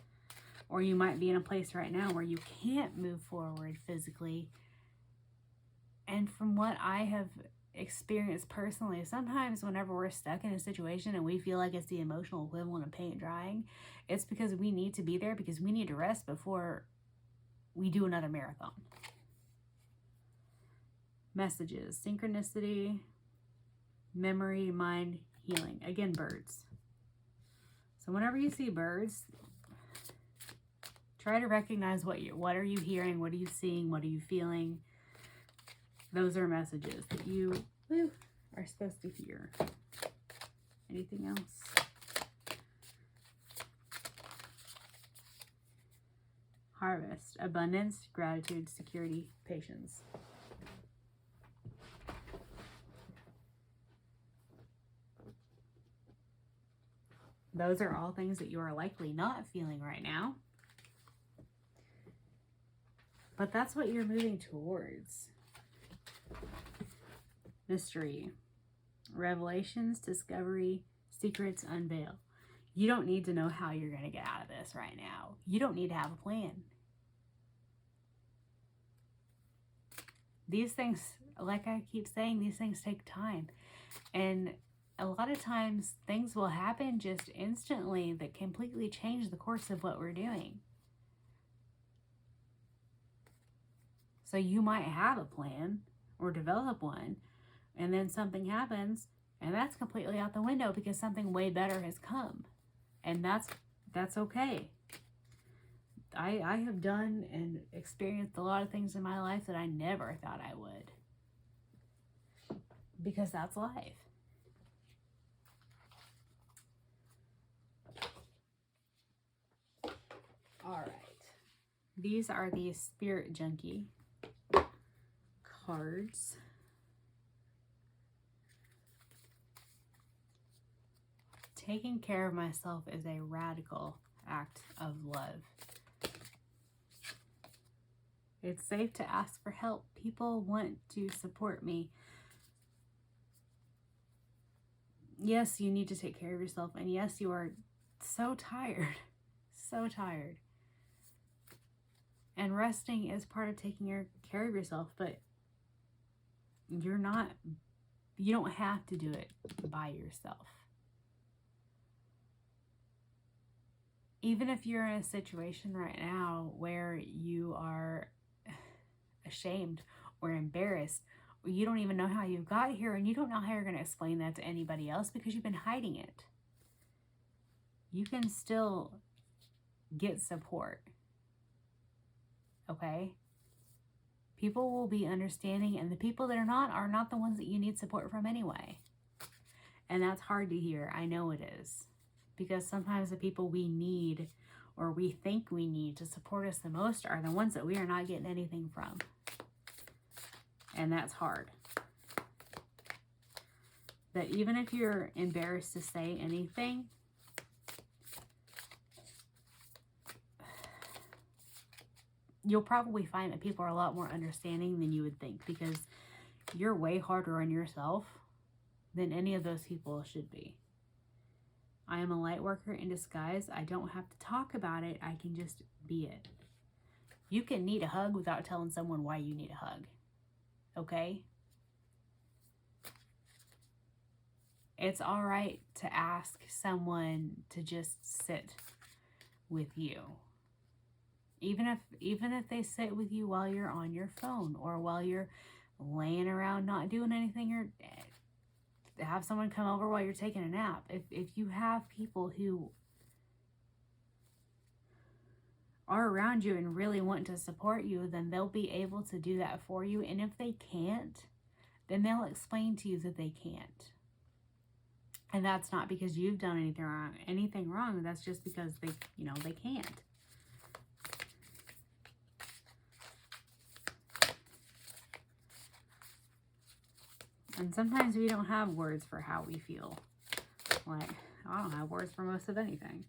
or you might be in a place right now where you can't move forward physically. And from what I have experienced personally, sometimes whenever we're stuck in a situation and we feel like it's the emotional equivalent of paint drying, it's because we need to be there, because we need to rest before we do another marathon. Messages, synchronicity, memory, mind, healing. Again, birds. So whenever you see birds, try to recognize what are you hearing, what are you seeing, what are you feeling. Those are messages that you are supposed to hear. Anything else? Harvest, abundance, gratitude, security, patience. Those are all things that you are likely not feeling right now. But that's what you're moving towards. Mystery, revelations, discovery, Secrets unveil. You don't need to know how you're going to get out of this right now. You don't need to have a plan. These things, like I keep saying, these things take time. And a lot of times things will happen just instantly that completely change the course of what we're doing. So you might have a plan or develop one, and then something happens, and that's completely out the window because something way better has come. And that's okay. I have done and experienced a lot of things in my life that I never thought I would. Because that's life. All right. These are the Spirit Junkie cards. Taking care of myself is a radical act of love. It's safe to ask for help. People want to support me. Yes, you need to take care of yourself. And yes, you are so tired. So tired. And resting is part of taking care of yourself. But you don't have to do it by yourself. Even if you're in a situation right now where you are ashamed or embarrassed, or you don't even know how you got here, and you don't know how you're going to explain that to anybody else because you've been hiding it, you can still get support. Okay? People will be understanding, and the people that are not the ones that you need support from anyway. And that's hard to hear. I know it is. Because sometimes the people we need or we think we need to support us the most are the ones that we are not getting anything from. And that's hard. But even if you're embarrassed to say anything, you'll probably find that people are a lot more understanding than you would think, because you're way harder on yourself than any of those people should be. I am a light worker in disguise. I don't have to talk about it. I can just be it. You can need a hug without telling someone why you need a hug. Okay? It's all right to ask someone to just sit with you. Even if they sit with you while you're on your phone or while you're laying around not doing anything, or have someone come over while you're taking a nap. If you have people who are around you and really want to support you, then they'll be able to do that for you. And if they can't, then they'll explain to you that they can't. And that's not because you've done anything wrong. That's just because they can't. And sometimes we don't have words for how we feel. Like, I don't have words for most of anything.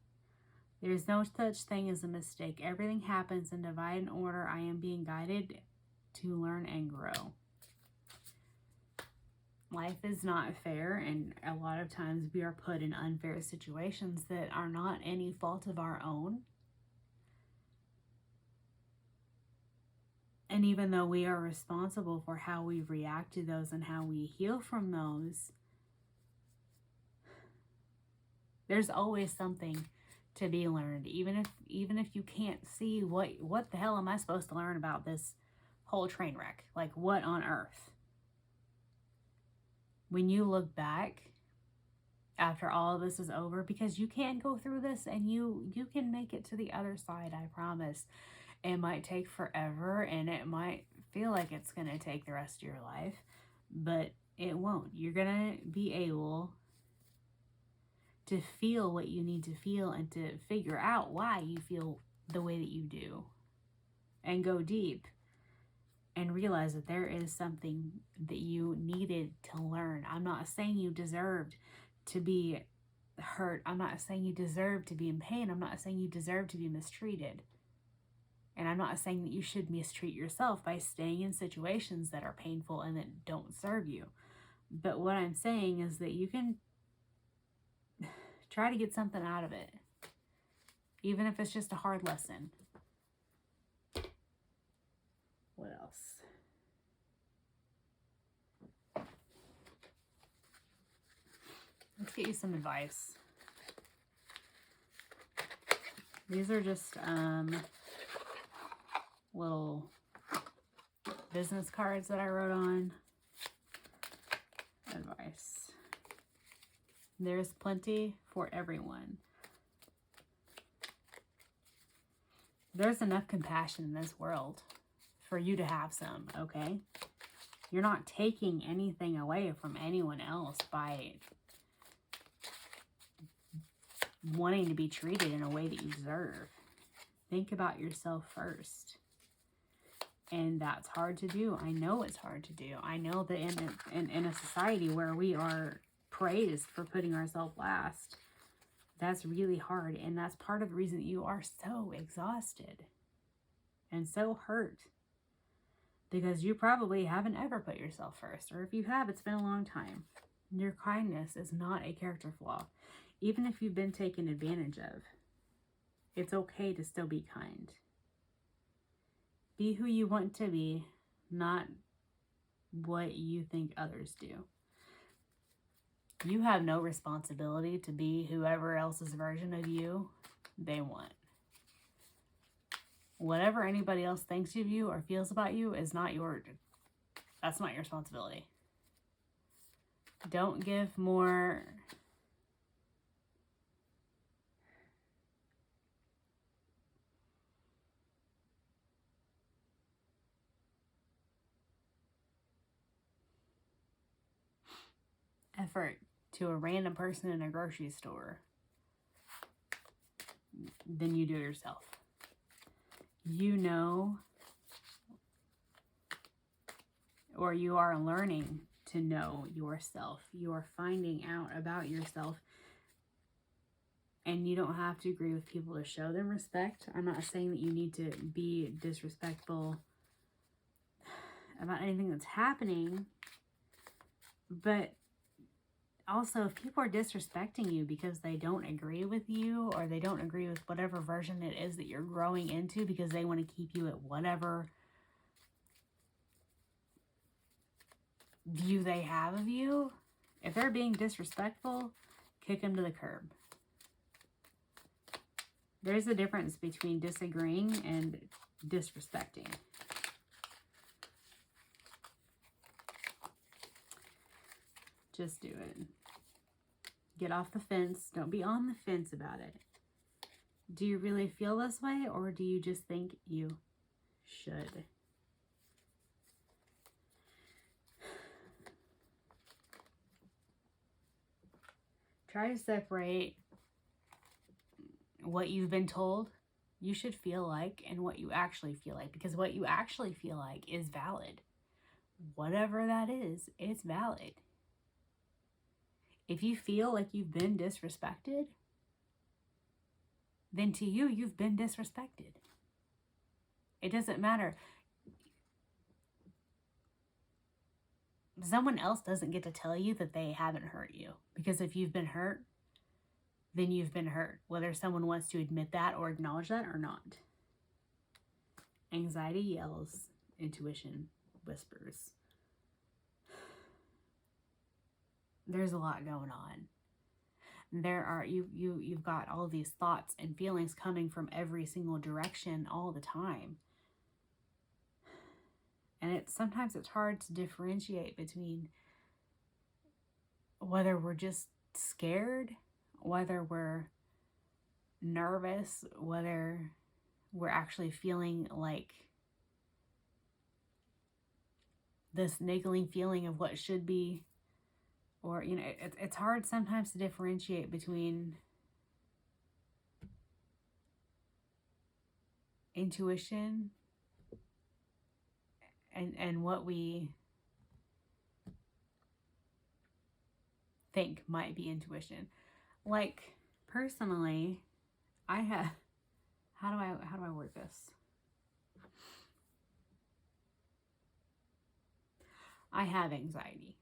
There's no such thing as a mistake. Everything happens in divine order. I am being guided to learn and grow. Life is not fair, and a lot of times we are put in unfair situations that are not any fault of our own. And even though we are responsible for how we react to those and how we heal from those, there's always something to be learned. Even if you can't see what the hell am I supposed to learn about this whole train wreck? Like, what on earth? When you look back after all of this is over, because you can go through this and you can make it to the other side, I promise. It might take forever, and it might feel like it's going to take the rest of your life, but it won't. You're going to be able to feel what you need to feel and to figure out why you feel the way that you do, and go deep and realize that there is something that you needed to learn. I'm not saying you deserved to be hurt. I'm not saying you deserve to be in pain. I'm not saying you deserve to be mistreated. And I'm not saying that you should mistreat yourself by staying in situations that are painful and that don't serve you. But what I'm saying is that you can Try to get something out of it. Even if it's just a hard lesson. What else? Let's get you some advice. These are just little business cards that I wrote on. Advice. There's plenty for everyone. There's enough compassion in this world for you to have some, okay? You're not taking anything away from anyone else by wanting to be treated in a way that you deserve. Think about yourself first. And that's hard to do. I know it's hard to do. I know that in a society where we are praised for putting ourselves last, that's really hard. And that's part of the reason that you are so exhausted and so hurt. Because you probably haven't ever put yourself first. Or if you have, it's been a long time. Your kindness is not a character flaw. Even if you've been taken advantage of, it's okay to still be kind. Be who you want to be, not what you think others do. You have no responsibility to be whoever else's version of you they want. Whatever anybody else thinks of you or feels about you is not that's not your responsibility. Don't give more effort to a random person in a grocery store than you do yourself. You know, or you are learning to know yourself. You are finding out about yourself. And you don't have to agree with people to show them respect. I'm not saying that you need to be disrespectful about anything that's happening. But also, if people are disrespecting you because they don't agree with you or they don't agree with whatever version it is that you're growing into because they want to keep you at whatever view they have of you, if they're being disrespectful, kick them to the curb. There's a difference between disagreeing and disrespecting. Just do it. Get off the fence. Don't be on the fence about it. Do you really feel this way, or do you just think you should? Try to separate what you've been told you should feel like and what you actually feel like, because what you actually feel like is valid. Whatever that is, it's valid. If you feel like you've been disrespected, then to you, you've been disrespected. It doesn't matter. Someone else doesn't get to tell you that they haven't hurt you. Because if you've been hurt, then you've been hurt. Whether someone wants to admit that or acknowledge that or not. Anxiety yells. Intuition whispers. There's a lot going on. You've got all these thoughts and feelings coming from every single direction all the time. And sometimes it's hard to differentiate between whether we're just scared, whether we're nervous, whether we're actually feeling like this niggling feeling of what should be. Or, you know, it's hard sometimes to differentiate between intuition and what we think might be intuition. Like, personally, I have, how do I word this? I have anxiety.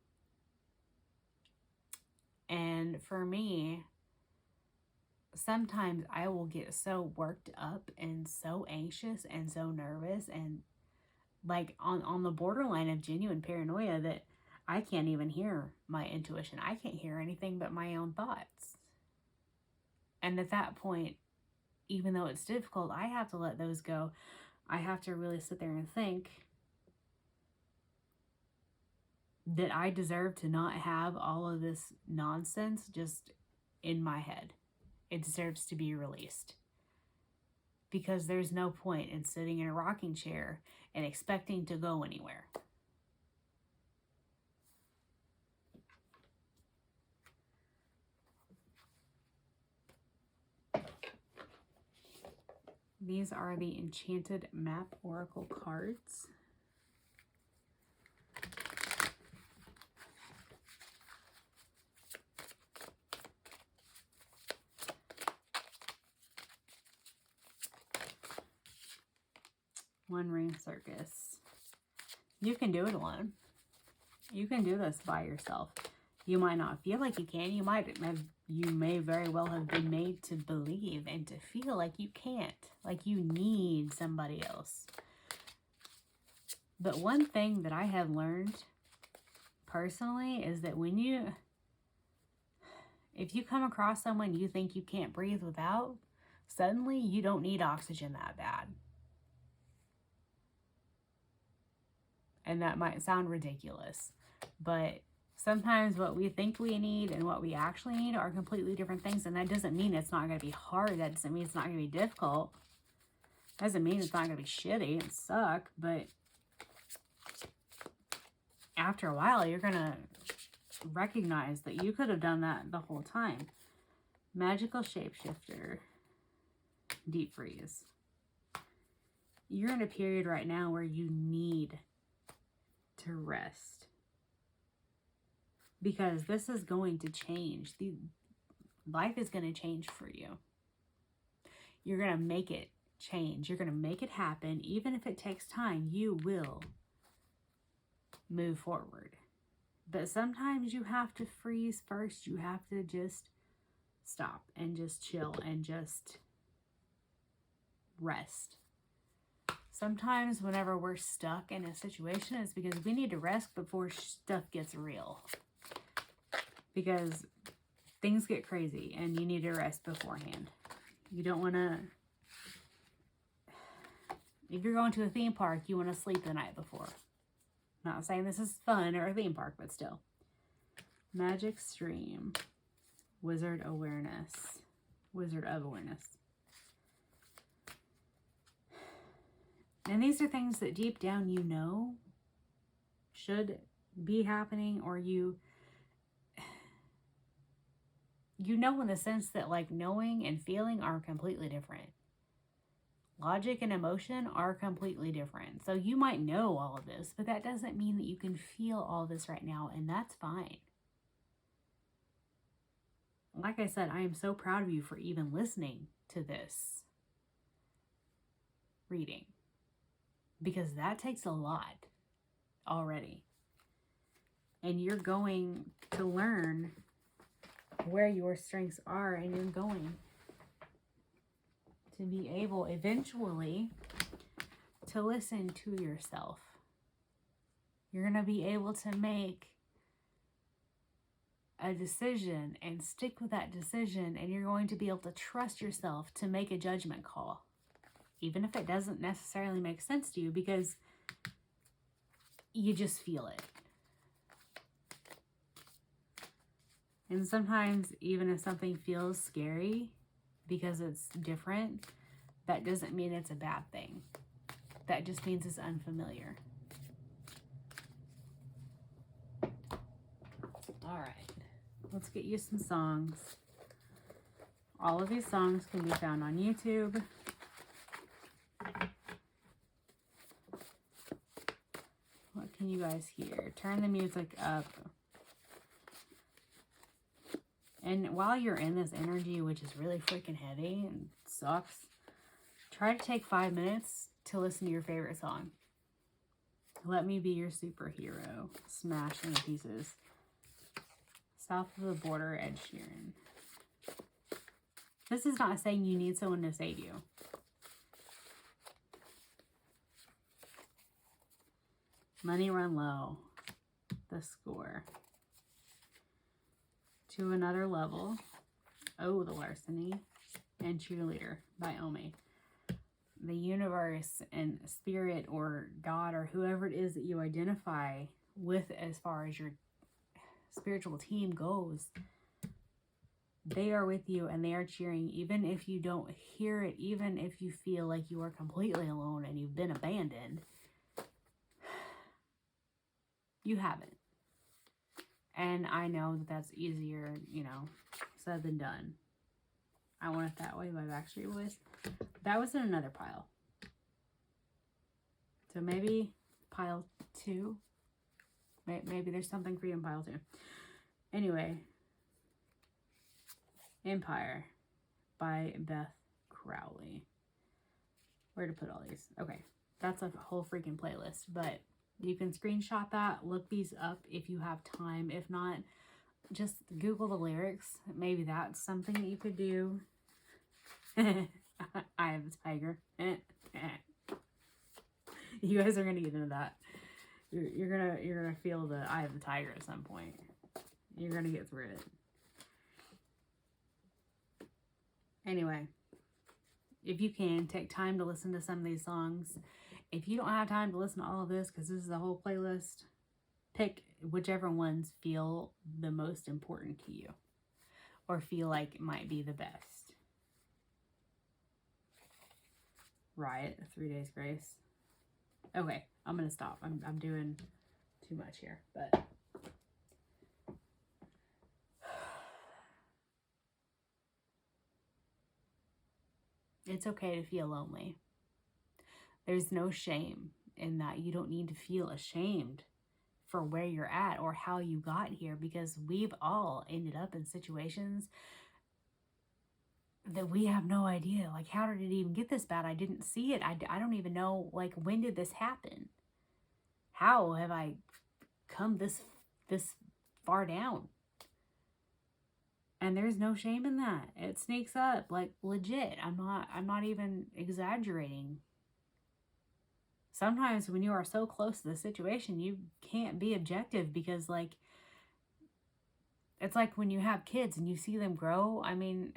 And for me, sometimes I will get so worked up and so anxious and so nervous and like on the borderline of genuine paranoia that I can't even hear my intuition. I can't hear anything but my own thoughts. And at that point, even though it's difficult, I have to let those go. I have to really sit there and think that I deserve to not have all of this nonsense just in my head. It deserves to be released. Because there's no point in sitting in a rocking chair and expecting to go anywhere. These are the Enchanted Map Oracle cards. One Ring Circus. You can do it alone. You can do this by yourself. You might not feel like you can. You may very well have been made to believe and to feel like you can't, like you need somebody else. But one thing that I have learned personally is that if you come across someone you think you can't breathe without, suddenly you don't need oxygen that bad. And that might sound ridiculous, but sometimes what we think we need and what we actually need are completely different things. And that doesn't mean it's not going to be hard. That doesn't mean it's not going to be difficult. That doesn't mean it's not going to be shitty and suck. But after a while, you're going to recognize that you could have done that the whole time. Magical Shapeshifter. Deep Freeze. You're in a period right now where you need to rest. Because this is going to change. Life is going to change for you. You're going to make it change. You're going to make it happen. Even if it takes time, you will move forward. But sometimes you have to freeze first. You have to just stop and just chill and just rest. Sometimes whenever we're stuck in a situation, it's because we need to rest before stuff gets real. Because things get crazy and you need to rest beforehand. You don't want to... If you're going to a theme park, you want to sleep the night before. Not saying this is fun or a theme park, but still. Magic Stream. Wizard Awareness. Wizard of Awareness. And these are things that deep down you know should be happening, or you know in the sense that like knowing and feeling are completely different. Logic and emotion are completely different. So you might know all of this, but that doesn't mean that you can feel all this right now, and that's fine. Like I said, I am so proud of you for even listening to this reading. Because that takes a lot already. And you're going to learn where your strengths are, and you're going to be able eventually to listen to yourself. You're going to be able to make a decision and stick with that decision, and you're going to be able to trust yourself to make a judgment call. Even if it doesn't necessarily make sense to you, because you just feel it. And sometimes, even if something feels scary because it's different, that doesn't mean it's a bad thing. That just means it's unfamiliar. All right, let's get you some songs. All of these songs can be found on YouTube. What can you guys hear? Turn the music up. And while you're in this energy, which is really freaking heavy and sucks, try to take 5 minutes to listen to your favorite song. Let Me Be Your Superhero. Smash into pieces. South of the Border, Ed Sheeran. This is not saying you need someone to save you. Money run low. The score. To another level. Oh, the larceny. And cheerleader by Omi. The universe and spirit or God or whoever it is that you identify with as far as your spiritual team goes, they are with you and they are cheering, even if you don't hear it, even if you feel like you are completely alone and you've been abandoned. You haven't. And I know that that's easier, you know, said than done. I Want It That Way by Backstreet Boys. That was in another pile. So maybe pile 2. Maybe there's something for you in pile 2. Anyway. Empire by Beth Crowley. Where to put all these? Okay. That's a whole freaking playlist. But you can screenshot that. Look these up if you have time. If not, just Google the lyrics. Maybe that's something that you could do. I Have a Tiger. You guys are gonna get into that. You're gonna feel the Eye of the Tiger at some point. You're gonna get through it. Anyway, if you can, take time to listen to some of these songs. If you don't have time to listen to all of this, because this is a whole playlist, pick whichever ones feel the most important to you or feel like it might be the best. Riot, 3 Days Grace. Okay, I'm going to stop. I'm doing too much here, but it's okay to feel lonely. There's no shame in that. You don't need to feel ashamed for where you're at or how you got here, because we've all ended up in situations that we have no idea. Like, how did it even get this bad? I didn't see it. I don't even know, like, when did this happen? How have I come this far down? And there's no shame in that. It sneaks up, like, legit. I'm not even exaggerating. Sometimes when you are so close to the situation, you can't be objective because, like, it's like when you have kids and you see them grow. I mean,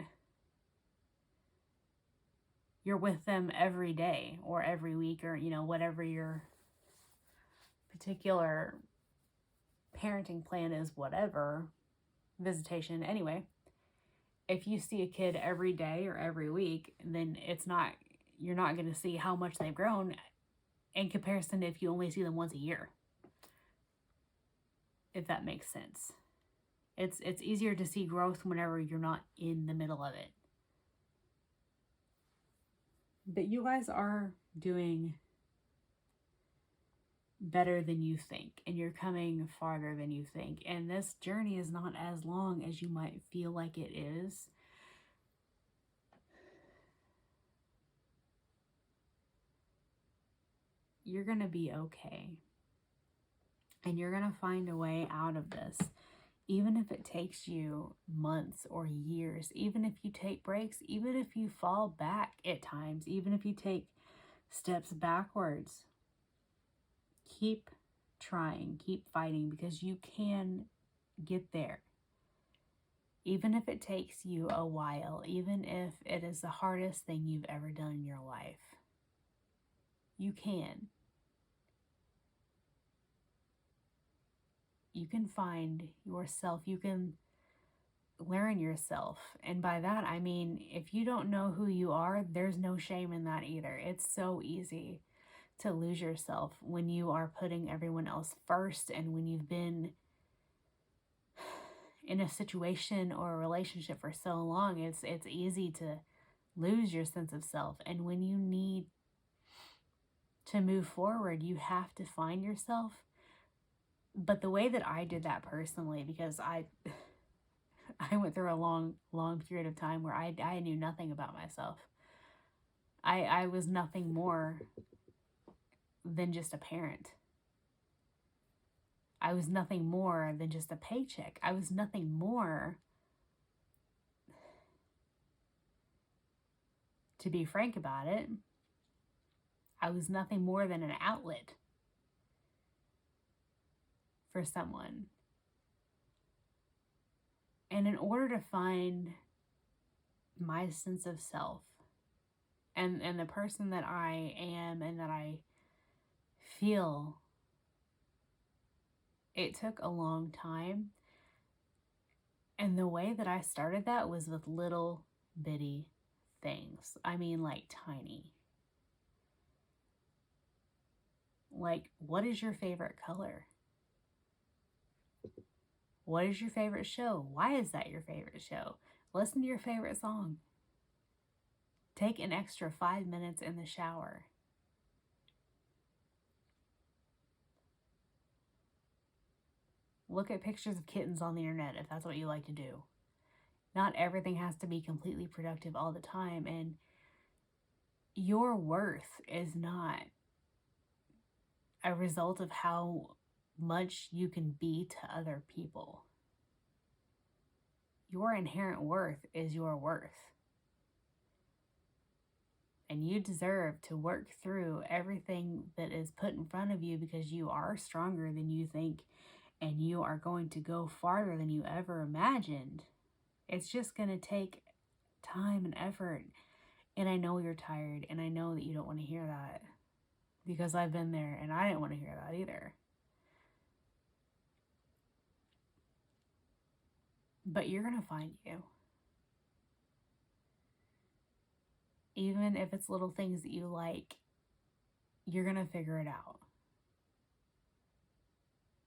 you're with them every day or every week or, you know, whatever your particular parenting plan is, whatever, visitation. Anyway, if you see a kid every day or every week, then you're not going to see how much they've grown in comparison to if you only see them once a year. If that makes sense. It's easier to see growth whenever you're not in the middle of it. But you guys are doing better than you think, and you're coming farther than you think. And this journey is not as long as you might feel like it is. You're going to be okay. And you're going to find a way out of this. Even if it takes you months or years, even if you take breaks, even if you fall back at times, even if you take steps backwards, keep trying, keep fighting, because you can get there. Even if it takes you a while, even if it is the hardest thing you've ever done in your life, you can. You can find yourself. You can learn yourself. And by that, I mean, if you don't know who you are, there's no shame in that either. It's so easy to lose yourself when you are putting everyone else first, and when you've been in a situation or a relationship for so long, it's easy to lose your sense of self. And when you need to move forward, you have to find yourself. But the way that I did that personally, because I went through a long period of time where I knew nothing about myself. I was nothing more than just a parent. I was nothing more than just a paycheck. I was nothing more to be frank about it, I was nothing more than an outlet for someone. And in order to find my sense of self and the person that I am and that I feel, it took a long time. And the way that I started that was with little bitty things. I mean, like tiny. Like, what is your favorite color? What is your favorite show? Why is that your favorite show? Listen to your favorite song. Take an extra 5 minutes in the shower. Look at pictures of kittens on the internet if that's what you like to do. Not everything has to be completely productive all the time, and your worth is not a result of how much you can be to other people. Your inherent worth is your worth. And you deserve to work through everything that is put in front of you because you are stronger than you think and you are going to go farther than you ever imagined. It's just going to take time and effort. And I know you're tired, and I know that you don't want to hear that because I've been there and I didn't want to hear that either. But you're going to find you. Even if it's little things that you like, you're going to figure it out.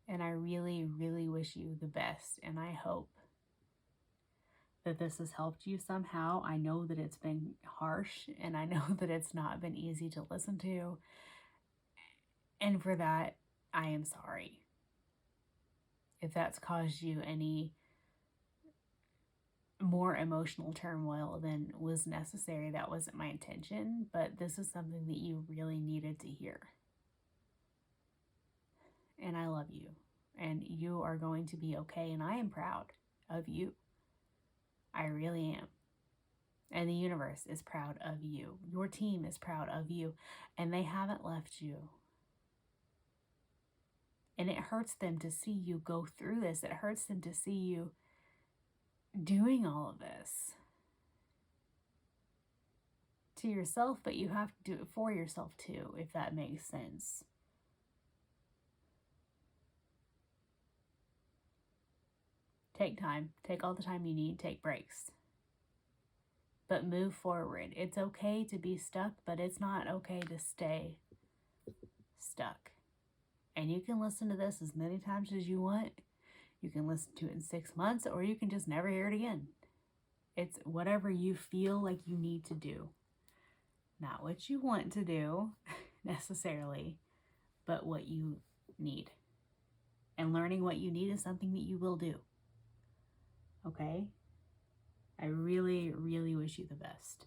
And I really, really wish you the best. And I hope that this has helped you somehow. I know that it's been harsh, and I know that it's not been easy to listen to. And for that, I am sorry. If that's caused you any more emotional turmoil than was necessary, that wasn't my intention. But this is something that you really needed to hear. And I love you. And you are going to be okay. And I am proud of you. I really am. And the universe is proud of you. Your team is proud of you. And they haven't left you. And it hurts them to see you go through this. It hurts them to see you doing all of this to yourself, but you have to do it for yourself too, if that makes sense. Take time. Take all the time you need. Take breaks. But move forward. It's okay to be stuck, but it's not okay to stay stuck. And you can listen to this as many times as you want. You can listen to it in 6 months, or you can just never hear it again. It's whatever you feel like you need to do. Not what you want to do, necessarily, but what you need. And learning what you need is something that you will do. Okay? I really, really wish you the best.